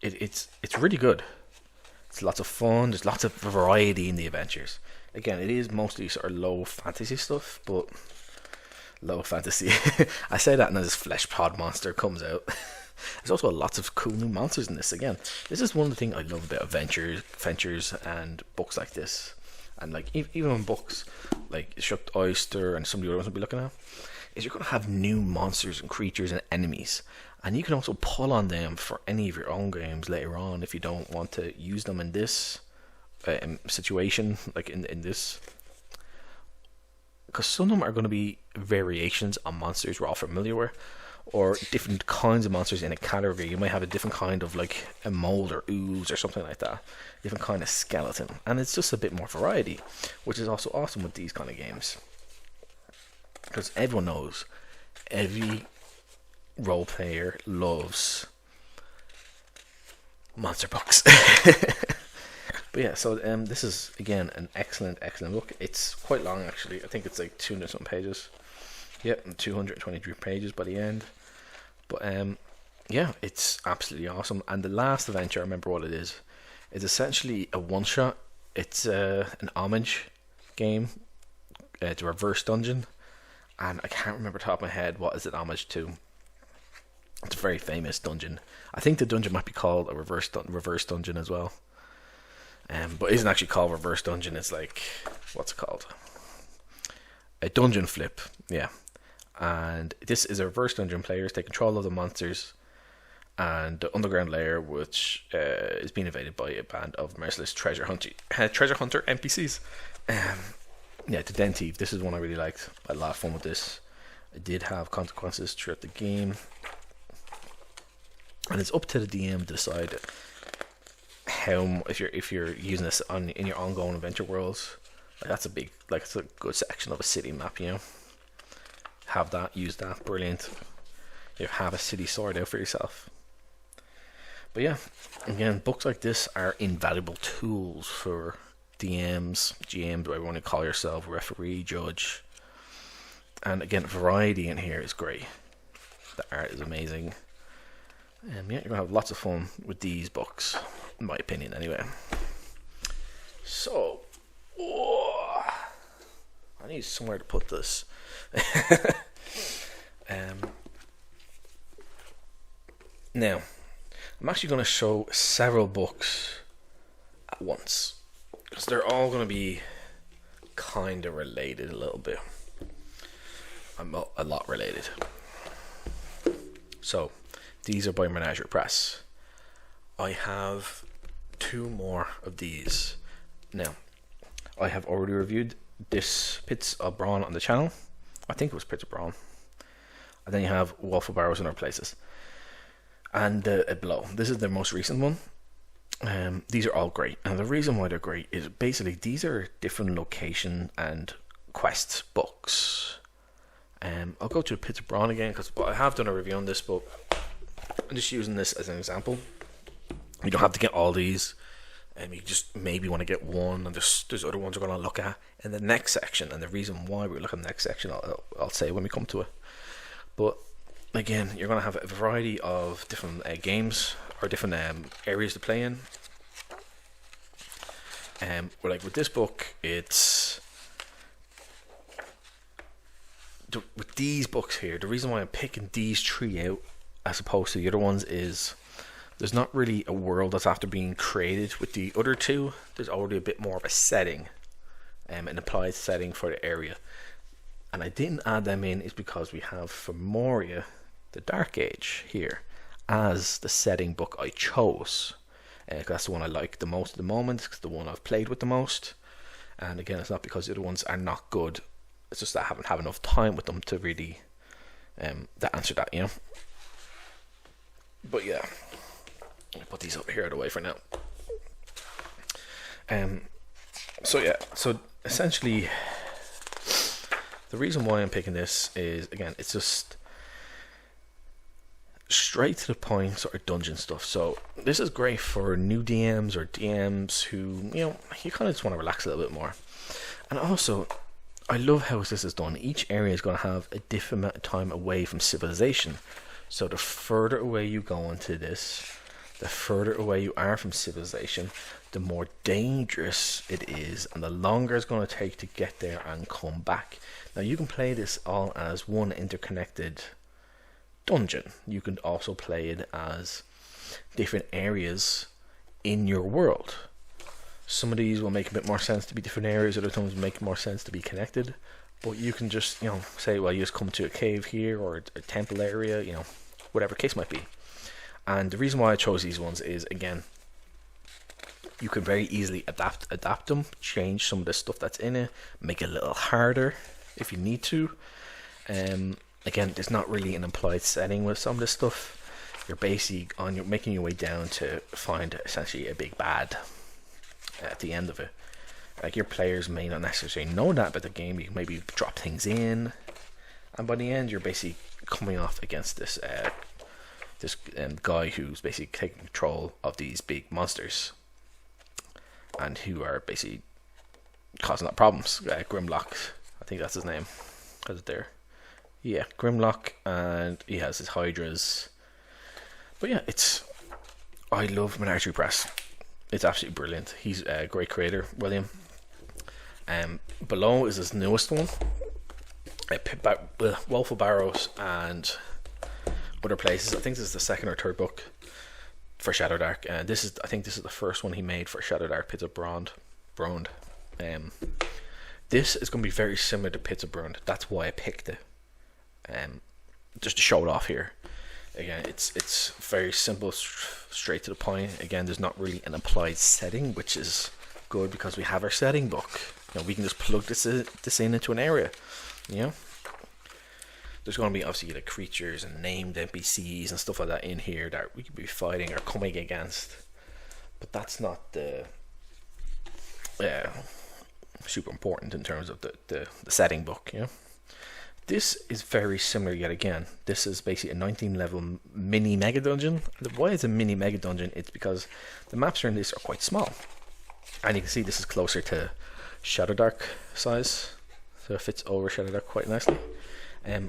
it's really good. It's lots of fun. There's lots of variety in the adventures. Again, it is mostly sort of low fantasy stuff, but low fantasy. I say that and then this flesh pod monster comes out. There's also lots of cool new monsters in this. Again, this is one of the things I love about adventures and books like this. And like even in books like Shucked Oyster and some of the other ones we'll be looking at, is you're going to have new monsters and creatures and enemies. And you can also pull on them for any of your own games later on if you don't want to use them in this situation, like in this. Because some of them are going to be variations on monsters we're all familiar with, or different kinds of monsters in a category. You might have a different kind of like a mold or ooze or something like that, different kind of skeleton, and it's just a bit more variety, which is also awesome with these kind of games. Because everyone knows, every role player loves monster books. But yeah, so this is again an excellent book. It's quite long actually. I think it's like 200 something pages. Yep, 223 pages by the end. But yeah, it's absolutely awesome. And the last adventure, I remember what it is. It's essentially a one shot. It's an homage game to Reverse Dungeon, and I can't remember top of my head what is it homage to. It's a very famous dungeon. I think the dungeon might be called a reverse dungeon as well. But it isn't actually called Reverse Dungeon. It's like, what's it called? A dungeon flip, yeah. And this is a reverse dungeon. Players take control of the monsters and the underground layer, which is being invaded by a band of merciless treasure hunter NPCs. Yeah, the Den Thief. This is one I really liked. I had a lot of fun with this. It did have consequences throughout the game, and it's up to the DM to decide how if you're using this in your ongoing adventure worlds. Like that's it's a good section of a city map, you know. Have that, use that, brilliant. You have a city sorted out for yourself. But yeah, again, books like this are invaluable tools for DMs, GMs, whatever you want to call yourself, referee, judge. And again, variety in here is great. The art is amazing. And yeah, you're going to have lots of fun with these books, in my opinion anyway. So, I need somewhere to put this. Now, I'm actually going to show several books at once, because they're all going to be kind of related a little bit. A lot related. So, these are by Menagerie Press. I have 2 more of these. Now, I have already reviewed this Pits of Brawn on the channel. I think it was Pits of Brawn. And then you have Wolf of Barrows in other places. And below. This is the most recent one. These are all great. And the reason why they're great is basically these are different location and quest books. I'll go to Pits of Brawn again, because I have done a review on this, but I'm just using this as an example. You don't have to get all these. You just maybe want to get one, and there's other ones we're going to look at in the next section. And the reason why we're looking at the next section, I'll say when we come to it. But again, you're going to have a variety of different games or different areas to play in. Like with this book, it's with these books here. The reason why I'm picking these 3 out as opposed to the other ones is there's not really a world that's after being created. With the other 2, there's already a bit more of a setting, an applied setting for the area. And I didn't add them in is because we have Formoria, the Dark Age here, as the setting book I chose. That's the one I like the most at the moment. It's the one I've played with the most. And again, it's not because the other ones are not good. It's just that I haven't had enough time with them to really to answer that, you know. But yeah, I'll put these over here out of the way for now. So yeah, so essentially, the reason why I'm picking this is, again, it's just straight to the point sort of dungeon stuff. So this is great for new DMs or DMs who, you know, you kind of just want to relax a little bit more. And also, I love how this is done. Each area is going to have a different amount of time away from civilization. So the further away you go into this, the further away you are from civilization, the more dangerous it is, and the longer it's going to take to get there and come back. Now you can play this all as one interconnected dungeon. You can also play it as different areas in your world. Some of these will make a bit more sense to be different areas, other times make more sense to be connected. But you can just, you know, say, well, you just come to a cave here or a temple area, you know, whatever the case might be. And the reason why I chose these ones is, again, you can very easily adapt them, change some of the stuff that's in it, make it a little harder if you need to. Again, there's not really an implied setting with some of this stuff. You're basically you're making your way down to find essentially a big bad at the end of it. Like, your players may not necessarily know that about the game. You maybe drop things in, and by the end, you're basically coming off against this guy who's basically taking control of these big monsters, and who are basically causing that problems. Grimlock, I think that's his name. Has it there? Yeah, Grimlock, and he has his hydras. But yeah, I love Menagerie Press. It's absolutely brilliant. He's a great creator, William. Below is his newest one, Woeful Barrows and other places. I think this is the second or third book for Shadowdark, and I think this is the first one he made for Shadowdark, Pits of Brond. This is going to be very similar to Pits of Brond. That's why I picked it. Just to show it off here. Again, it's very simple, straight to the point. Again, there's not really an implied setting, which is good because we have our setting book. You know, we can just plug this in into an area. You know, there's going to be obviously the creatures and named NPCs and stuff like that in here that we could be fighting or coming against, but that's not the super important in terms of the setting book. You know. This is very similar yet again. This is basically a 19 level mini mega dungeon. Why it's a mini mega dungeon? It's because the maps around this are quite small. And you can see this is closer to Shadowdark size. So it fits over Shadowdark quite nicely.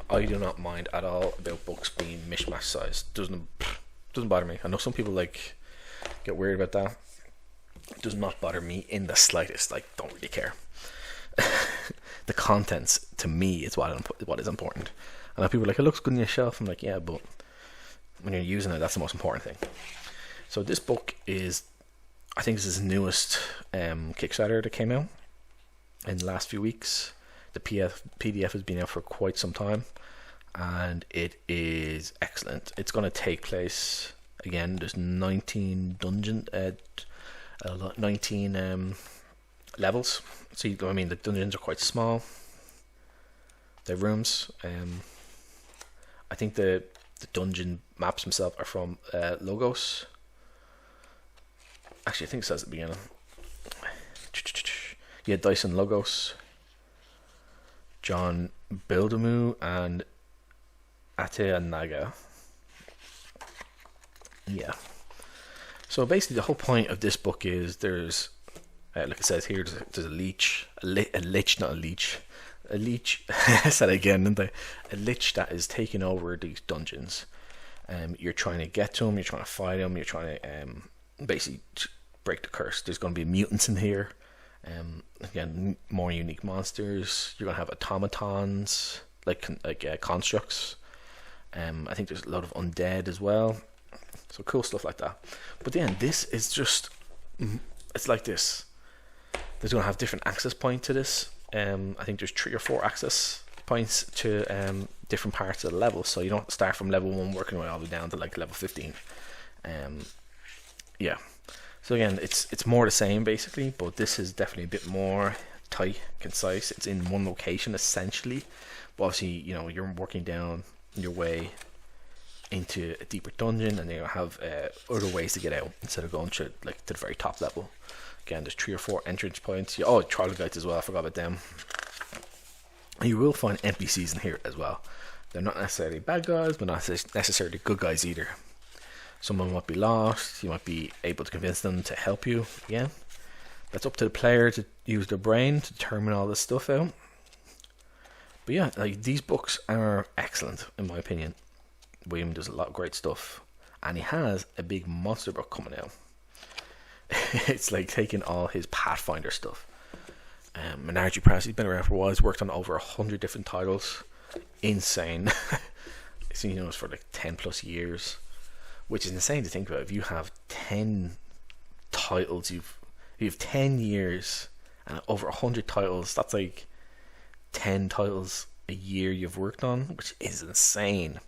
I do not mind at all about books being mishmash size. Doesn't bother me. I know some people get weird about that. It does not bother me in the slightest. Don't really care. The contents to me is what is important. And people are like, it looks good on your shelf. I'm like, yeah, but when you're using it, that's the most important thing. So this book is, I think this is the newest Kickstarter that came out in the last few weeks. The PDF has been out for quite some time, and it is excellent. It's going to take place, again, there's 19 levels. So the dungeons are quite small. They're rooms. I think the dungeon maps themselves are from Logos. Actually, I think it says at the beginning. Yeah, Dyson Logos, John Bildamu, and Atea Naga. Yeah. So basically, the whole point of this book is there's, like it says here, there's a leech. I said it again, didn't I? A lich that is taking over these dungeons. You're trying to get to them. You're trying to fight them. You're trying to basically break the curse. There's going to be mutants in here. Again, more unique monsters. You're going to have automatons, like constructs. I think there's a lot of undead as well. So cool stuff like that. But then this is just, it's like this. There's going to have different access points to this. I think there's 3 or 4 access points to different parts of the level, so you don't start from level 1 working all the way down to like level 15. Yeah, so again, it's more the same basically, but this is definitely a bit more tight, concise. It's in one location essentially, but obviously, you know, you're working down your way into a deeper dungeon, and you have other ways to get out instead of going to like to the very top level. Again, there's 3 or 4 entrance points. Oh, troglodytes as well, I forgot about them. You will find NPCs in here as well. They're not necessarily bad guys, but not necessarily good guys either. Someone might be lost, you might be able to convince them to help you. Again, that's up to the player to use their brain to determine all this stuff out. But yeah, like, these books are excellent in my opinion. William does a lot of great stuff, and he has a big monster book coming out. It's like taking all his Pathfinder stuff. Menagerie Press, he's been around for a while. He's worked on over 100 different titles. Insane. He's been doing this for like 10 plus years, which is insane to think about. If you have 10 titles, you have 10 years and over 100 titles, that's like 10 titles a year you've worked on, which is insane.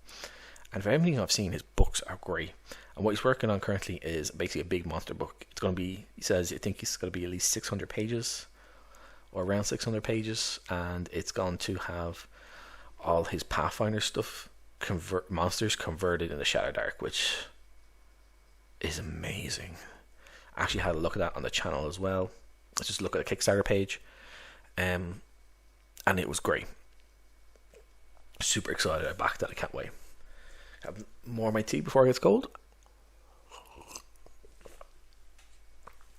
And for everything I've seen, his books are great. And what he's working on currently is basically a big monster book. It's going to be, he says, I think it's going to be at least 600 pages, or around 600 pages, and it's going to have all his Pathfinder stuff, monsters converted into Shadowdark, which is amazing. I actually had a look at that on the channel as well. Let's just look at the Kickstarter page, and it was great. Super excited. I backed that. I can't wait. Have more of my tea before it gets cold.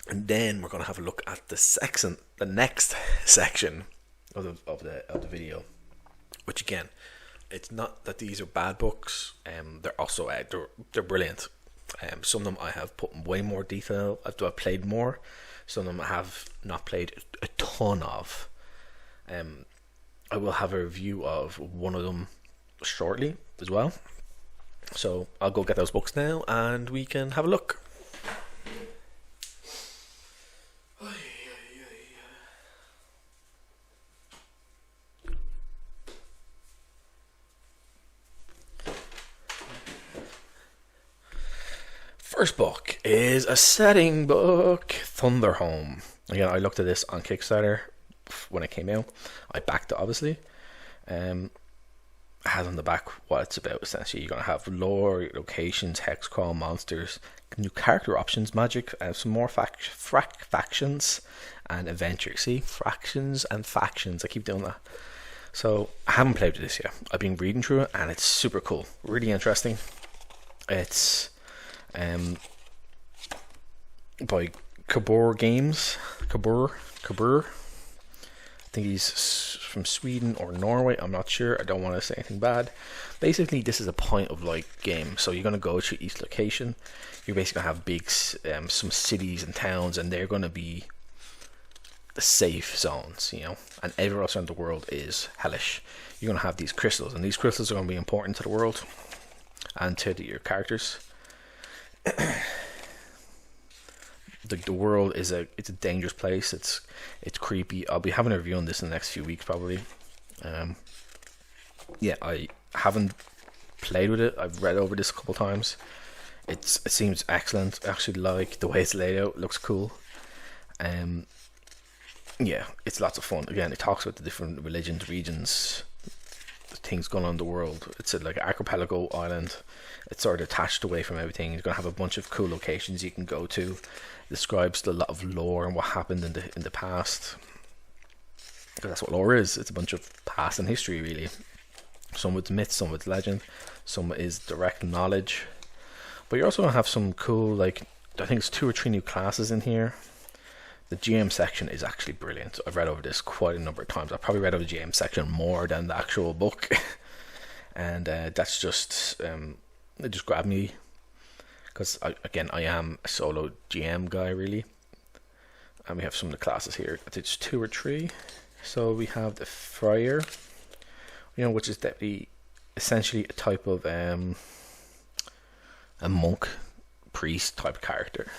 And then we're going to have a look at the next section of the video, which again, it's not that these are bad books. They're also they're brilliant. Some of them I have put in way more detail after I've played more. Some of them I have not played a ton of. I will have a review of one of them shortly as well. So I'll go get those books now, and we can have a look. First book is a setting book, Thunderholm. Again, I looked at this on Kickstarter when it came out. I backed it, obviously. It has on the back what it's about. Essentially, you're going to have lore, locations, hex crawl, monsters, new character options, magic, some more factions, and adventure. See, fractions and factions. I keep doing that. So I haven't played with this yet. I've been reading through it, and it's super cool, really interesting. It's by Kabur Games. Kabur. I think he's from Sweden or Norway. I'm not sure. I don't want to say anything bad. Basically, this is a point of like game. So you're going to go to each location. You're basically going to have big some cities and towns, and they're going to be the safe zones, you know. And everywhere else around the world is hellish. You're going to have these crystals, and these crystals are going to be important to the world and to your characters. The world is it's a dangerous place. It's creepy. I'll be having a review on this in the next few weeks probably. Yeah, I haven't played with it. I've read over this a couple times. It seems excellent. I actually like the way it's laid out. It looks cool. Yeah, it's lots of fun. Again, it talks about the different religions, regions, things going on in the world. It's like an archipelago island. It's sort of detached away from everything. You're going to have a bunch of cool locations you can go to. It describes a lot of lore and what happened in the past. Because that's what lore is. It's a bunch of past and history, really. Some with myth, some with legend, some is direct knowledge. But you're also going to have some cool, like, I think it's 2 or 3 new classes in here. The GM section is actually brilliant. I've read over this quite a number of times. I've probably read over the GM section more than the actual book. And that's just, it just grabbed me. Because, I am a solo GM guy, really. And we have some of the classes here. I think it's 2 or 3. So we have the Friar, which is definitely essentially a type of a monk, priest type character.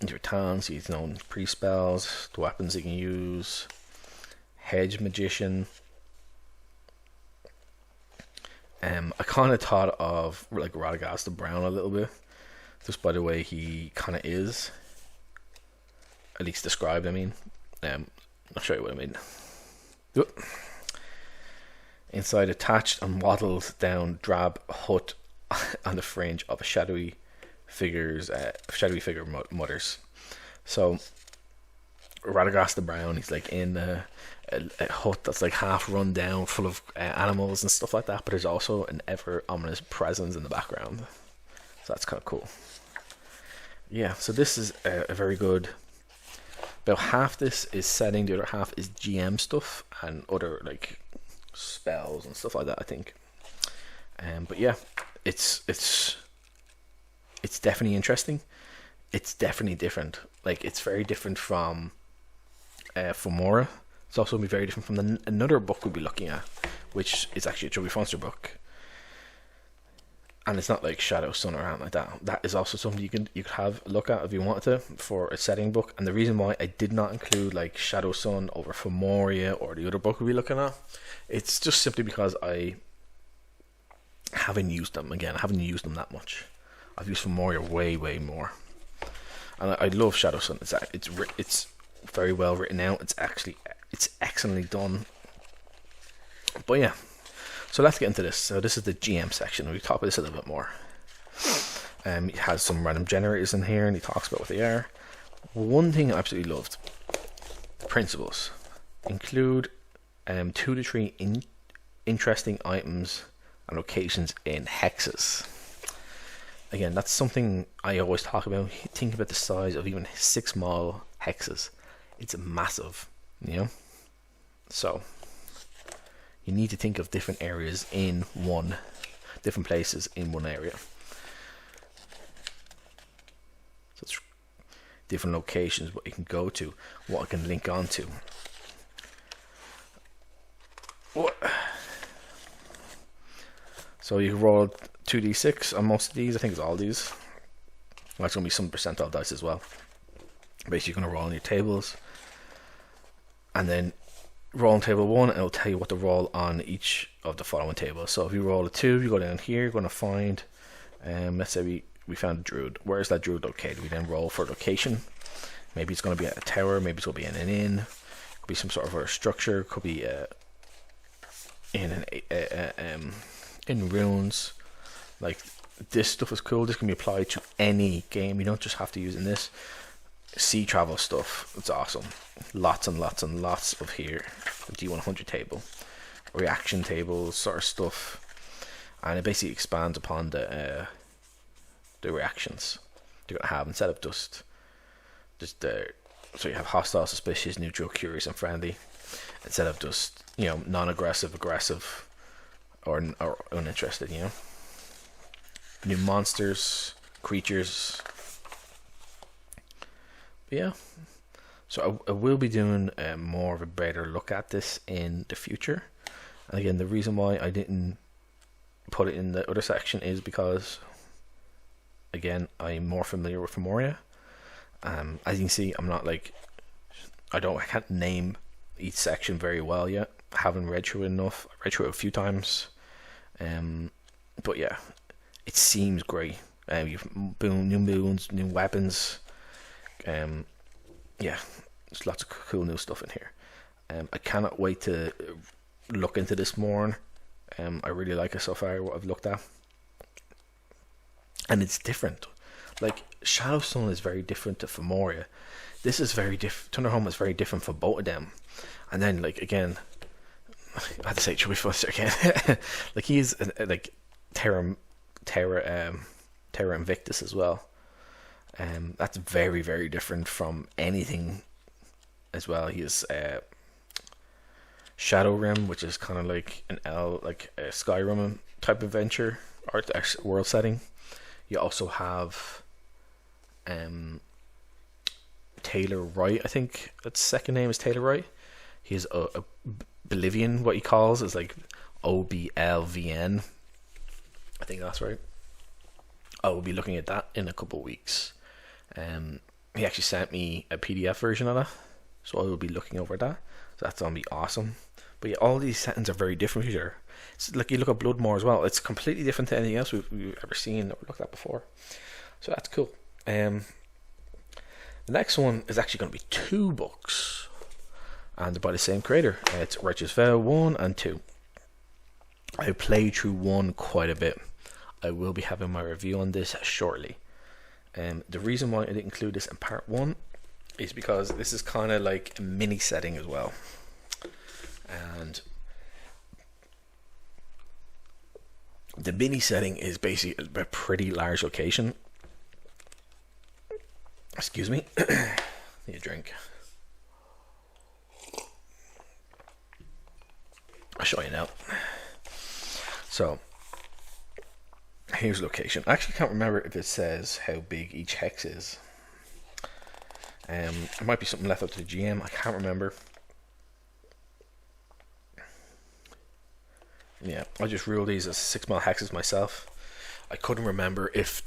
Your talents, he's known priest spells, the weapons he can use, hedge magician, I kind of thought of like Radagast the Brown a little bit, just by the way he kind of is, at least described. I mean, I'll show you what I mean. Inside, attached and waddled down drab hut on the fringe of a shadowy figure mutters. So Radagast the Brown, he's like in a hut that's like half run down, full of animals and stuff like that, but there's also an ever ominous presence in the background, so that's kind of cool. Yeah, so this is a very good. About half this is setting, the other half is GM stuff and other like spells and stuff like that, I think. But yeah, it's definitely interesting. It's definitely different. Like, it's very different from Formoria. It's also going to be very different from another book we'll be looking at, which is actually a Chubby Fonster book. And it's not like Shadow Sun or anything like that. That is also something you could have a look at if you wanted to for a setting book. And the reason why I did not include like Shadow Sun over Formoria or the other book we'll be looking at, it's just simply because I haven't used them. Again, I haven't used them that much. I've used Formoria way more. And I love Shadow Sun. It's very well written out. It's excellently done. But yeah, so let's get into this. So this is the GM section. We'll talk about this a little bit more. It has some random generators in here, and he talks about what they are. One thing I absolutely loved: the principles include 2 to 3 interesting items and locations in hexes. Again, that's something I always talk about. Think about the size of even 6 small hexes. It's massive, you know? So, you need to think of different areas in different places in one area. So it's different locations, what you can go to, what I can link onto. So you can roll 2d6 on most of these. I think it's all these. Well, it's going to be some percentile dice as well. Basically, you're going to roll on your tables, and then roll on table 1, and it'll tell you what to roll on each of the following tables. So if you roll a 2, you go down here, you're going to find, let's say we found a druid. Where is that druid located? We then roll for location. Maybe it's going to be at a tower, maybe it's going to be in an inn, could be some sort of a structure, could be in ruins. Like, this stuff is cool. This can be applied to any game. You don't just have to use it in this. Sea travel stuff, it's awesome. Lots and lots and lots of here. D100 table, reaction tables, sort of stuff, and it basically expands upon the reactions they're gonna have instead of just so you have hostile, suspicious, neutral, curious, and friendly, instead of just, you know, non-aggressive, aggressive, or uninterested. You know, new monsters, creatures. But yeah, so I will be doing more of a better look at this in the future. And again, the reason why I didn't put it in the other section is because, again, I'm more familiar with Formoria. As you can see, I'm not like, I can't name each section very well yet. I haven't read through it enough. I read through it a few times. But yeah, it seems great. You've new moons, new weapons. Yeah, there's lots of cool new stuff in here. I cannot wait to look into this more. I really like it so far, what I've looked at. And it's different. Like, Shadowstone is very different to Formoria. This is very different. Thunderholm is very different for both of them. And then, like, again, I had to say Chubby Fonster again. Like, he's like Terra Invictus as well. That's very, very different from anything as well. He is Shadow Rim, which is kind of like like a Skyrim type adventure art world setting. You also have Taylor Wright. I think its second name is Taylor Wright. He's a Bolivian. What he calls is like OBLVN. I think that's right. I will be looking at that in a couple of weeks. He actually sent me a PDF version of that, so I will be looking over that. So that's gonna be awesome. But yeah, all these settings are very different here. It's like you look at Bloodmore as well. It's completely different to anything else we've ever seen or looked at before. So that's cool. The next one is actually going to be 2 books, and they're by the same creator. It's Righteous Vow 1 and 2. I played through 1 quite a bit. I will be having my review on this shortly. The reason why I didn't include this in part 1 is because this is kind of like a mini setting as well. And the mini setting is basically a pretty large location. Excuse me. Need a drink. I'll show you now. So here's the location. I actually can't remember if it says how big each hex is. There might be something left up to the GM. I can't remember. Yeah, I just ruled these as 6 mile hexes myself. I couldn't remember if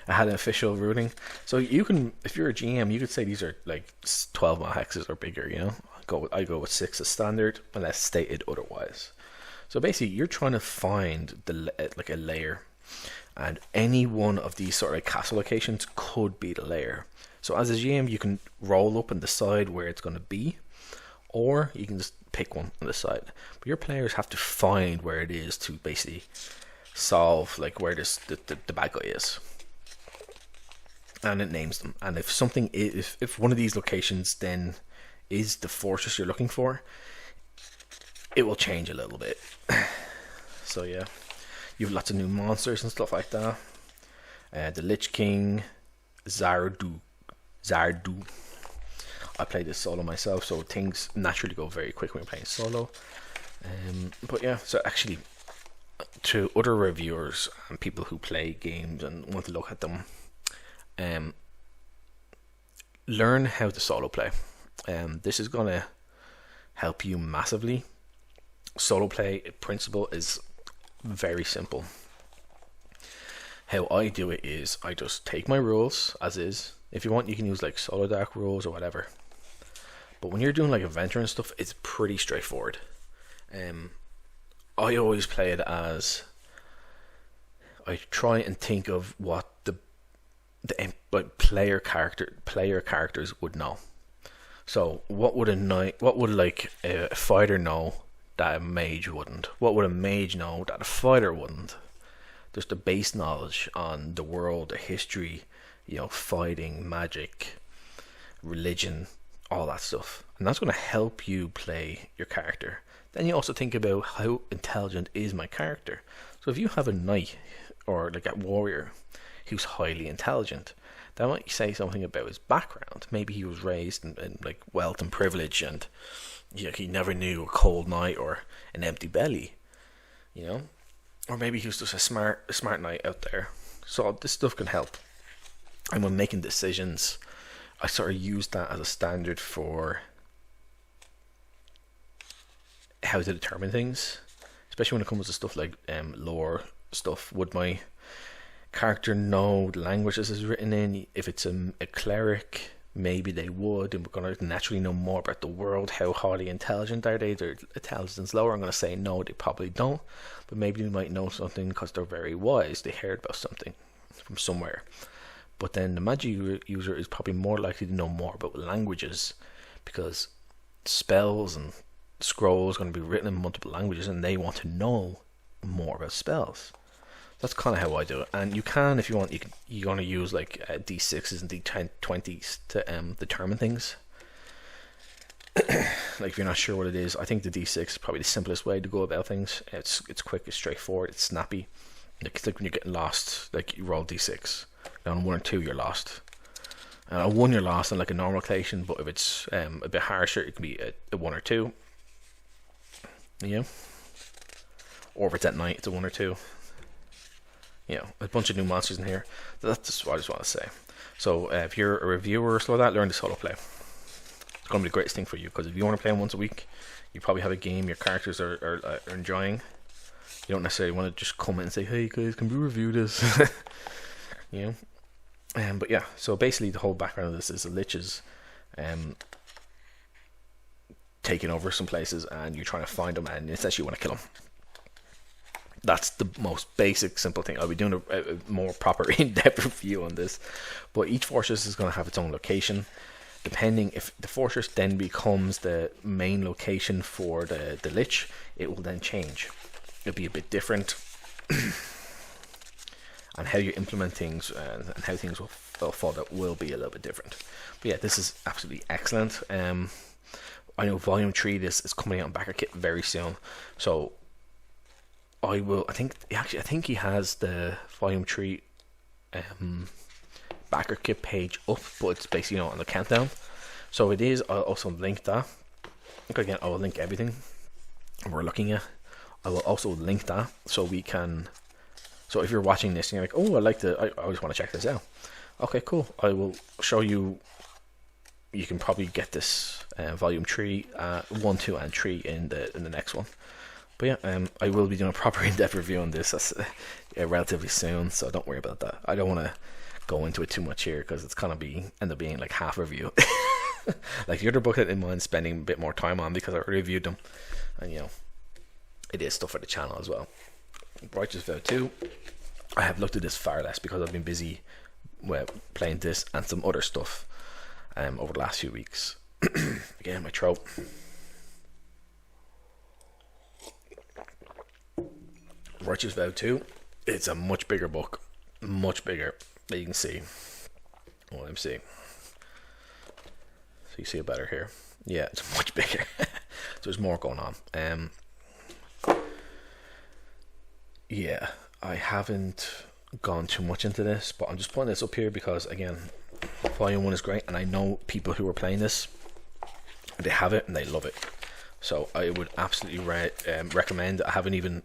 I had an official ruling. So you can, if you're a GM, you could say these are like 12 mile hexes or bigger. You know, I go with 6 as standard unless stated otherwise. So basically, you're trying to find like a layer, and any one of these sort of like castle locations could be the layer. So as a GM, you can roll up and decide where it's going to be, or you can just pick one on the side. But your players have to find where it is to basically solve like where the bad guy is, and it names them. And if something is, if one of these locations then is the fortress you're looking for, it will change a little bit. So yeah, you have lots of new monsters and stuff like that. The Lich King, Zardu. I played this solo myself, so things naturally go very quick when you're playing solo. But yeah, so actually, to other reviewers and people who play games and want to look at them, learn how to solo play. This is going to help you massively. Solo play principle is very simple. How I do it is I just take my rules as is. If you want, you can use like Shadowdark rules or whatever. But when you're doing like adventure and stuff, it's pretty straightforward. I always play it as, I try and think of what the like player characters would know. So what would like a fighter know that a mage wouldn't? What would a mage know that a fighter wouldn't? Just the base knowledge on the world, the history, you know, fighting, magic, religion, all that stuff. And that's going to help you play your character. Then you also think about how intelligent is my character. So if you have a knight or like a warrior who's highly intelligent, that might say something about his background. Maybe he was raised in like wealth and privilege, and he never knew a cold night or an empty belly, you know. Or maybe he was just a smart knight out there. So this stuff can help. And when making decisions, I sort of use that as a standard for how to determine things, especially when it comes to stuff like lore stuff. Would my character know the language this is written in? If it's a cleric, maybe they would, and we're going to naturally know more about the world. How highly intelligent are they? Their intelligence lower. I'm going to say no, they probably don't, but maybe they might know something because they're very wise. They heard about something from somewhere. But then the magic user is probably more likely to know more about languages, because spells and scrolls are going to be written in multiple languages, and they want to know more about spells. That's kind of how I do it. And you can, if you want, you're going to use like D6s and D20s to determine things. Like if you're not sure what it is, I think the D6 is probably the simplest way to go about things. It's quick, it's straightforward, it's snappy. Like, it's like when you're getting lost, like you roll D6. On 1 or 2 you're lost, and on 1 you're lost on like a normal location. But if it's a bit harsher, it can be a 1 or 2, yeah. Or if it's at night, it's a 1 or 2. You know, a bunch of new monsters in here. That's just what I just want to say. So if you're a reviewer or something like that, learn to solo play. It's going to be the greatest thing for you, because if you want to play once a week, you probably have a game your characters are enjoying. You don't necessarily want to just come in and say, hey guys, can we review this? You know. But yeah, so basically the whole background of this is the liches taking over some places and you're trying to find them and essentially you want to kill them. That's the most basic, simple thing. I'll be doing a more proper in-depth review on this. But each fortress is going to have its own location. Depending if the fortress then becomes the main location for the lich, it will then change. It'll be a bit different. And how you implement things and how things will fall out will be a little bit different. But yeah, this is absolutely excellent. I know Volume 3 this is coming out on backer kit very soon. So I think he has the Volume 3 backer kit page up, but it's basically on the countdown. So it is. I'll also link that. Again, I will link everything we're looking at. I will also link that so we can. So if you're watching this and you're like, oh, I always want to check this out. Okay, cool. I will show you. You can probably get this Volume 3, 1, 2, and 3 in the next one. But yeah, I will be doing a proper in-depth review on this relatively soon, so don't worry about that. I don't want to go into it too much here because it's kind of end up being like half a review. Like the other book that I didn't mind spending a bit more time on because I reviewed them, and it is stuff for the channel as well. Righteous Vow 2, I have looked at this far less because I've been busy playing this and some other stuff over the last few weeks. Again, my throat. Righteous Vow 2, it's a much bigger book, much bigger. You can see what I'm seeing. So you see it better here. Yeah, it's much bigger. So there's more going on. Yeah, I haven't gone too much into this, but I'm just putting this up here because again, Volume 1 is great, and I know people who are playing this, they have it and they love it. So I would absolutely recommend. I haven't even,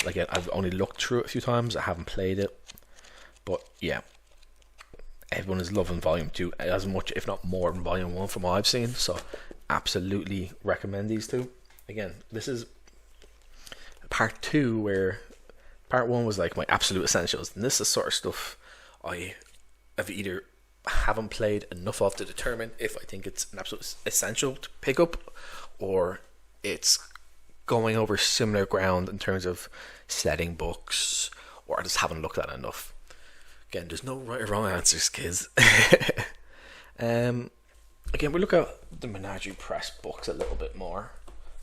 again, I've only looked through it a few times. I haven't played it, but yeah, everyone is loving Volume 2 as much, if not more, than Volume 1 from what I've seen. So absolutely recommend these two. Again, this is part 2 where part 1 was like my absolute essentials, and this is sort of stuff I have either haven't played enough of to determine if I think it's an absolute essential to pick up, or it's going over similar ground in terms of setting books, or I just haven't looked at it enough. Again, there's no right or wrong answers, kids. Again, we look at the Menagerie Press books a little bit more.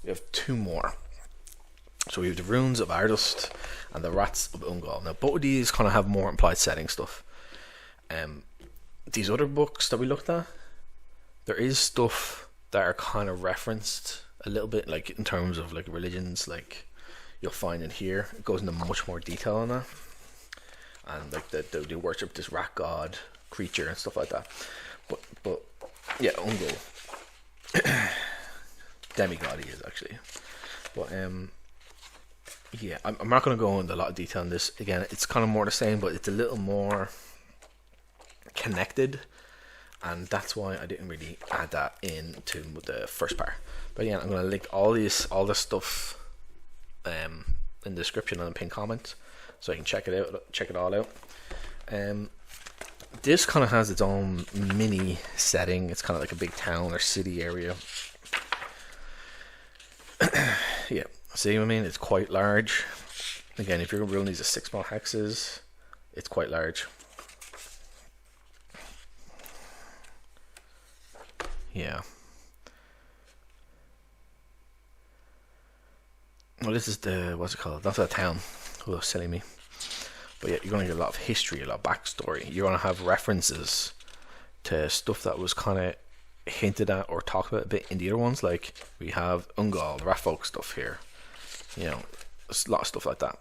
We have 2 more. So we have the Runes of Ardust and the Rats of Ungol. Now both of these kind of have more implied setting stuff. These other books that we looked at, there is stuff that are kind of referenced a little bit, like in terms of like religions, like you'll find in here. It goes into much more detail on that, and like they worship this rat god creature and stuff like that. But yeah, Ungol, demigod he is actually. But yeah, I'm not going to go into a lot of detail on this. Again, it's kind of more the same, but it's a little more connected, and that's why I didn't really add that into the first part. But again, I'm going to link all this stuff in the description and the pinned comment, so you can check it all out. This kind of has its own mini setting. It's kind of like a big town or city area. Yeah, see what I mean? It's quite large. Again, if you're rolling these as 6 small hexes, it's quite large. Yeah. Well, this is what's it called? That's a town. Oh, silly me. But yeah, you're going to get a lot of history, a lot of backstory. You're going to have references to stuff that was kind of hinted at or talked about a bit in the other ones. Like we have Ungol, Ratfolk stuff here. There's a lot of stuff like that.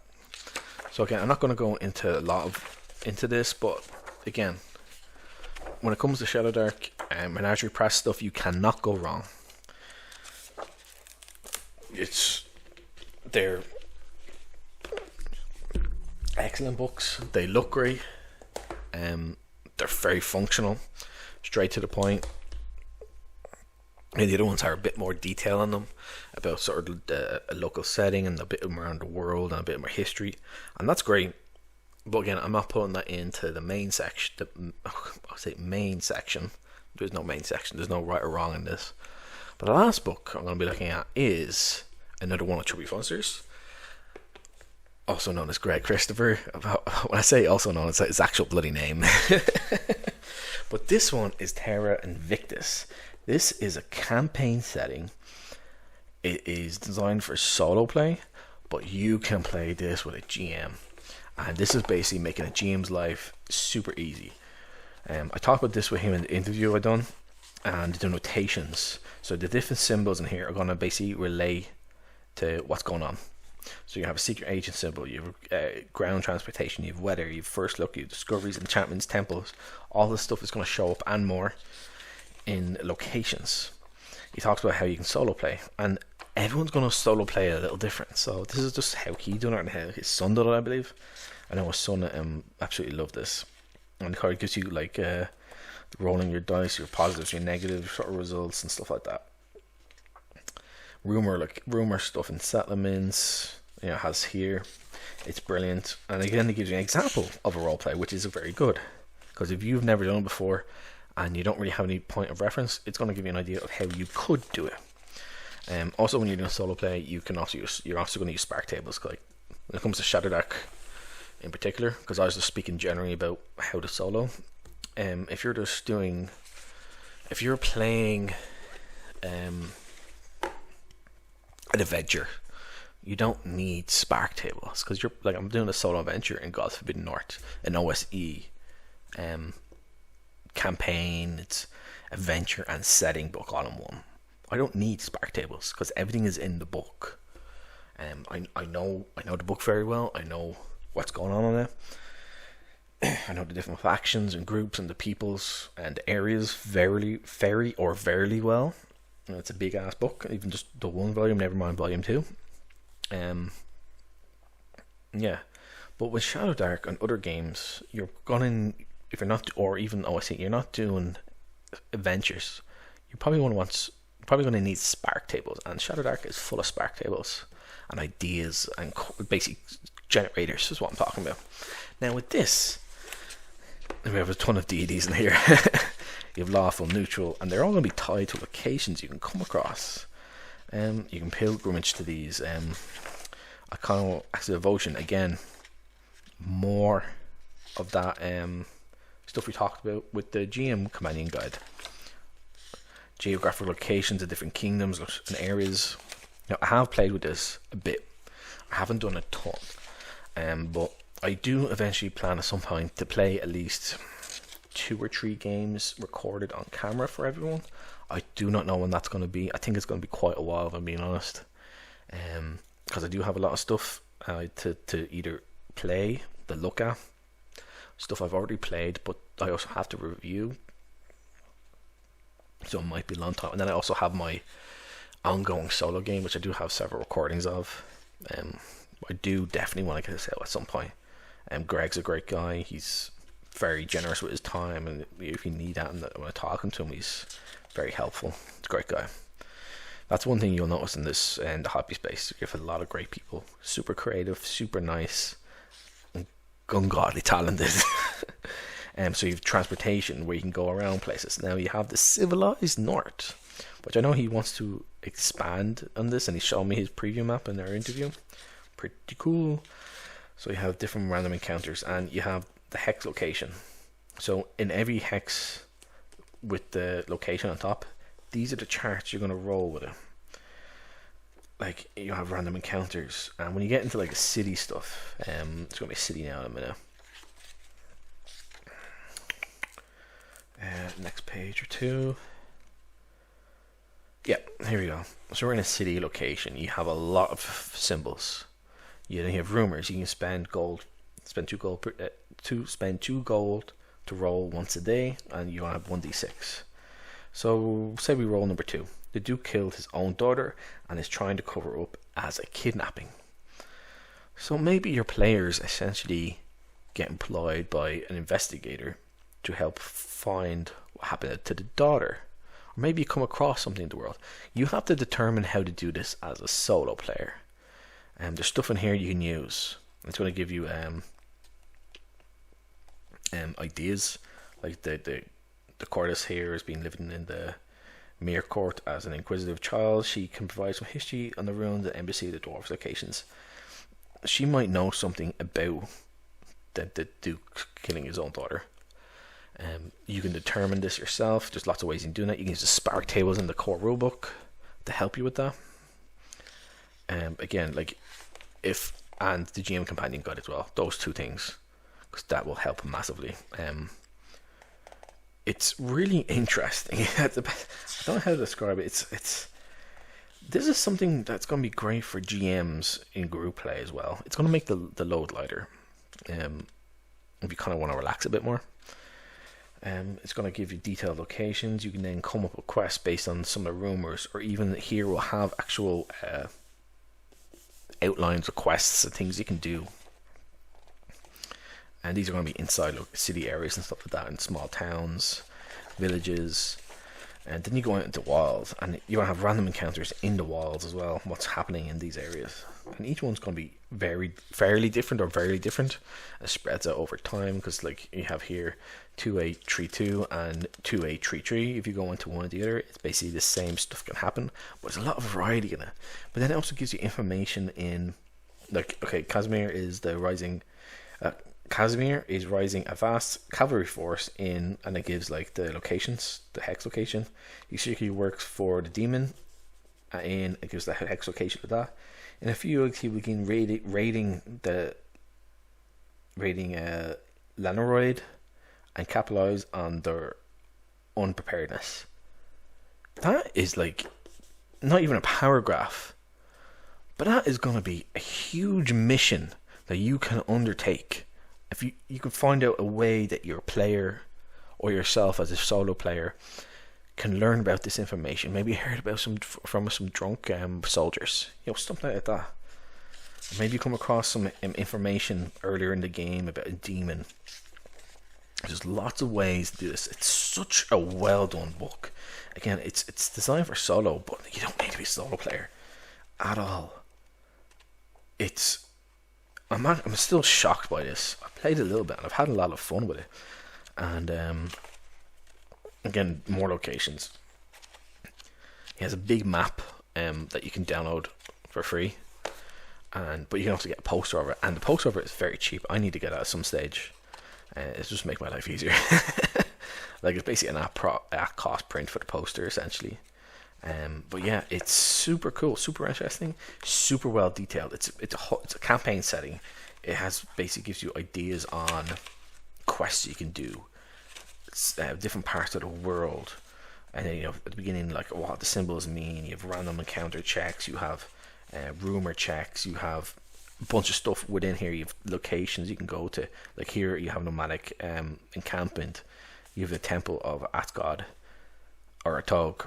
So again, I'm not going to go into into this, but again, when it comes to Shadowdark and Menagerie Press stuff, you cannot go wrong. They're excellent books. They look great. They're very functional, straight to the point. And the other ones are a bit more detail on them about sort of a local setting and a bit more around the world and a bit more history, and that's great. But again, I'm not putting that into the main section. I'll say main section. There's no main section. There's no right or wrong in this. But the last book I'm going to be looking at is another one of Chubby Fonsters, also known as Greg Christopher. When I say also known, it's his actual bloody name. But this one is Terra Invictus. This is a campaign setting. It is designed for solo play, but you can play this with a GM. And this is basically making a GM's life super easy. I talked about this with him in the interview I done, and the notations. So the different symbols in here are going to basically relay to what's going on. So you have a secret agent symbol, you have ground transportation, you have weather, you have first look, you have discoveries, enchantments, temples. All this stuff is going to show up and more in locations. He talks about how you can solo play, and everyone's going to solo play a little different. So this is just how he done it and how his son did it, I believe. I know his son absolutely loved this. And the card gives you like rolling your dice, your positives, your negatives, sort of results and stuff like that. Rumor stuff in settlements, has here. It's brilliant, and again it gives you an example of a role play, which is very good, because if you've never done it before and you don't really have any point of reference, it's going to give you an idea of how you could do it. Also, when you're doing solo play, you're also going to use spark tables. Like when it comes to Shadowdark in particular, because I was just speaking generally about how to solo. If you're playing an adventure, you don't need spark tables, because you're like, I'm doing a solo adventure in God's Forbidden North, an OSE campaign. It's adventure and setting book all in one. I don't need spark tables because everything is in the book. I know the book very well. I know what's going on in it. I know the different factions and groups and the peoples and the areas very well. And it's a big ass book, even just the one volume, never mind volume 2. Yeah. But with Shadowdark and other games, you're not doing adventures, you're probably going to need spark tables, and Shadowdark is full of spark tables and ideas and basic generators is what I'm talking about. Now with this, we have a ton of deities in here. You have lawful, neutral, and they're all going to be tied to locations you can come across. You can pilgrimage to these. Acts of devotion, again, more of that stuff we talked about with the GM companion guide. Geographical locations of different kingdoms and areas. Now, I have played with this a bit. I haven't done a ton, but I do eventually plan at some point to play at least 2 or 3 games recorded on camera for everyone. I do not know when that's going to be. I think it's going to be quite a while, if I'm being honest, because I do have a lot of stuff to either play, to look at, stuff I've already played, but I also have to review, so it might be a long time. And then I also have my ongoing solo game, which I do have several recordings of. I do definitely want to get this out at some point. Greg's a great guy. He's very generous with his time, and if you need that, and when I'm talking to him, he's very helpful. He's a great guy. That's one thing you'll notice in this the hobby space. You have a lot of great people, super creative, super nice, and ungodly talented. So you have transportation where you can go around places. Now you have the civilized north, which I know he wants to expand on this, and he showed me his preview map in our interview. Pretty cool. So you have different random encounters, and you have the hex location. So in every hex with the location on top, these are the charts you're going to roll with it. Like, you have random encounters, and when you get into like the city stuff, it's going to be a city now in a minute. Next page or two. Yeah, here we go. So we're in a city location. You have a lot of symbols. You have rumors. You can spend 2 gold to roll once a day, and you have 1d6. So say we roll number 2. The Duke killed his own daughter and is trying to cover up as a kidnapping. So maybe your players essentially get employed by an investigator to help find what happened to the daughter. Or maybe you come across something in the world. You have to determine how to do this as a solo player. And there's stuff in here you can use. It's going to give you ideas. Like the Cordis here has been living in the Court as an inquisitive child. She can provide some history on the ruins and embassy of the dwarves' locations. She might know something about the Duke killing his own daughter. You can determine this yourself. There's lots of ways in doing it. You can use the spark tables in the core rulebook to help you with that. Again, like and the GM companion guide as well. Those two things, because that will help massively. It's really interesting. I don't know how to describe it. It's this is something that's going to be great for GMs in group play as well. It's going to make the load lighter. If you kind of want to relax a bit more. It's going to give you detailed locations. You can then come up with quests based on some of the rumors, or even here we'll have actual outlines of quests and things you can do. And these are going to be inside city areas and stuff like that, in small towns, villages. And then you go out into wilds, and you're going to have random encounters in the wilds as well, what's happening in these areas. And each one's going to be fairly different, or very different. It spreads out over time, because like you have here 2832 and 2833. If you go into one or the other, it's basically the same stuff can happen, but there's a lot of variety in it. But then it also gives you information in, like, okay, Casimir is rising a vast cavalry force in, and it gives like the locations, the hex location. He secretly works for the demon, and it gives the hex location of that. In a few weeks, he will begin raiding Lanoroid and capitalize on their unpreparedness. That is like not even a paragraph, but that is going to be a huge mission that you can undertake. If you can find out a way that your player or yourself as a solo player can learn about this information. Maybe you heard about from some drunk soldiers, something like that. Maybe you come across some information earlier in the game about a demon. There's lots of ways to do this. It's such a well done book. Again, it's designed for solo, but you don't need to be a solo player at all. I'm still shocked by this. I played a little bit and I've had a lot of fun with it. And again, more locations. He has a big map that you can download for free, but you can also get a poster of it, and the poster of it is very cheap. I need to get it at some stage. It's just make my life easier. Like, it's basically an at cost print for the poster essentially. But yeah, it's super cool, super interesting, super well detailed. It's a campaign setting. It basically gives you ideas on quests you can do, different parts of the world, and then at the beginning, like what the symbols mean. You have random encounter checks, you have rumor checks, you have a bunch of stuff within here. You have locations you can go to. Like here, you have nomadic encampment. You have the temple of Atgod or Atog.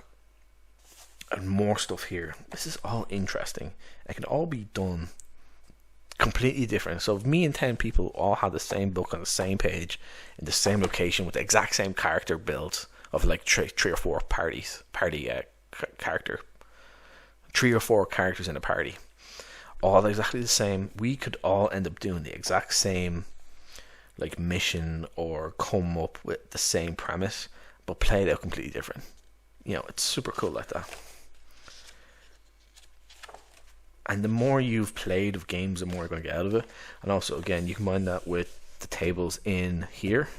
And more stuff here. This is all interesting. It can all be done completely different. So if me and 10 people all had the same book on the same page in the same location with the exact same character build of like three or four character, 3 or 4 characters in a party, all exactly the same, we could all end up doing the exact same like mission or come up with the same premise, but play it out completely different. It's super cool like that. And the more you've played of games, the more you're going to get out of it. And also, again, you combine that with the tables in here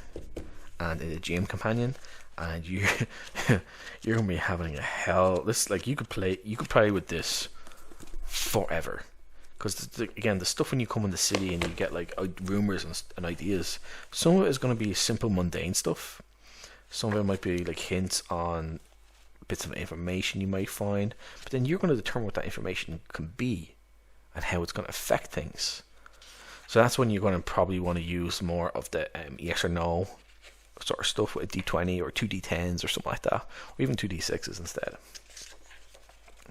and in the GM companion, and you're going to be having a hell. This, like, you could play with this forever. Because again, the stuff when you come in the city and you get like rumors and ideas, some of it is going to be simple, mundane stuff. Some of it might be like hints on bits of information you might find, but then you're going to determine what that information can be and how it's going to affect things. So that's when you're going to probably want to use more of the yes or no sort of stuff with a D20 or 2 D10s or something like that, or even 2 D6s instead.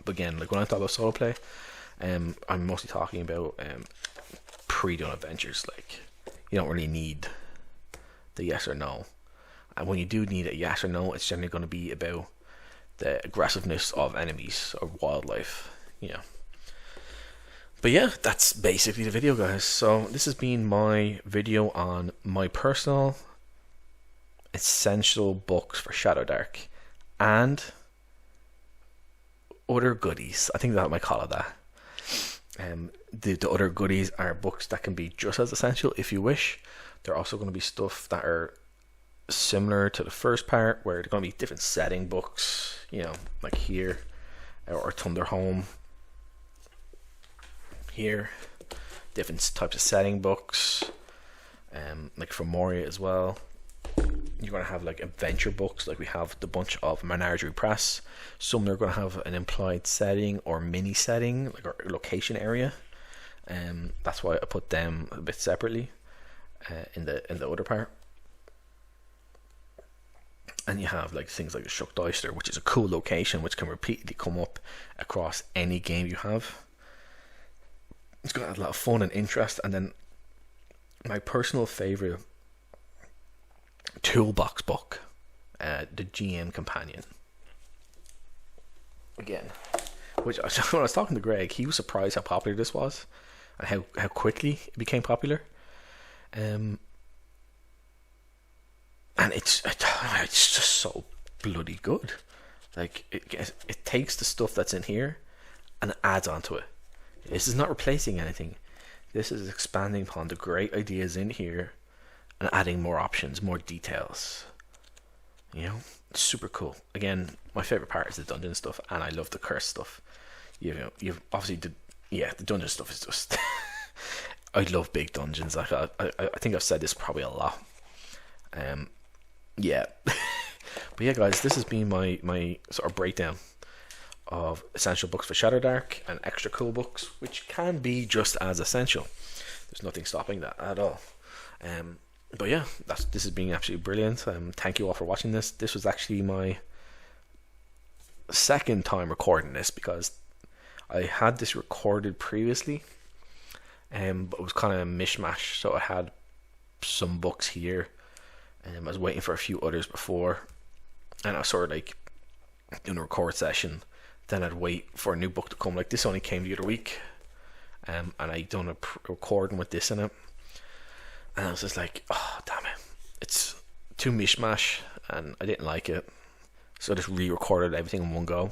But again, like when I talk about solo play, I'm mostly talking about pre-done adventures. Like, you don't really need the yes or no, and when you do need a yes or no, it's generally going to be about the aggressiveness of enemies or wildlife. But yeah, that's basically the video, guys. So this has been my video on my personal essential books for Shadowdark, and other goodies. I think that I might call it that. The other goodies are books that can be just as essential if you wish. They're also going to be stuff that are similar to the first part, where they're going to be different setting books, you know, like here, or Thunderholm here, different types of setting books, like Formoria as well. You're going to have like adventure books, like we have the bunch of Menagerie Press. Some are going to have an implied setting or mini setting, like or location area. That's why I put them a bit separately in the other part. And you have like things like the Shucked Oyster, which is a cool location which can repeatedly come up across any game you have. It's got a lot of fun and interest. And then my personal favourite toolbox book, the GM Companion. Again, which when I was talking to Greg, he was surprised how popular this was and how quickly it became popular. And it's just so bloody good. Like it takes the stuff that's in here and adds onto it. This is not replacing anything. This is expanding upon the great ideas in here and adding more options, more details. You know, it's super cool. Again, my favorite part is the dungeon stuff, and I love the curse stuff. You know, you've obviously the dungeon stuff is just. I love big dungeons. Like I think I've said this probably a lot. Yeah, but yeah, guys, this has been my sort of breakdown of essential books for Shadowdark and extra cool books, which can be just as essential. There's nothing stopping that at all. But yeah, this has been absolutely brilliant. Thank you all for watching this. This was actually my second time recording this, because I had this recorded previously, but it was kind of a mishmash. So I had some books here, and I was waiting for a few others before, and I was sort of like doing a record session. Then I'd wait for a new book to come. Like this only came the other week, and I done a recording with this in it. And I was just like, oh, damn it. It's too mishmash, and I didn't like it. So I just re-recorded everything in one go.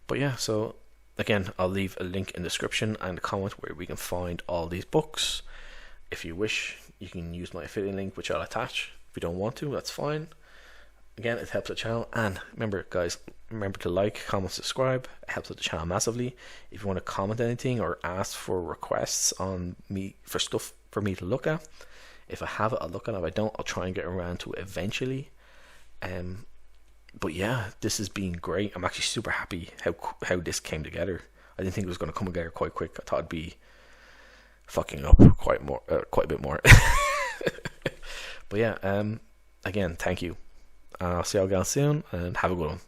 But yeah, so again, I'll leave a link in the description and a comment where we can find all these books. If you wish, you can use my affiliate link, which I'll attach. If you don't want to, that's fine. Again, it helps the channel. And remember, guys, remember to like, comment, subscribe. It helps the channel massively. If you want to comment anything or ask for requests on me for stuff for me to look at, if I have it, I'll look at it. If I don't, I'll try and get around to it eventually. But yeah, this has been great. I'm actually super happy how this came together. I didn't think it was going to come together quite quick. I thought it'd be fucking up quite a bit more. But yeah, again, thank you. I'll see y'all again soon, and have a good one.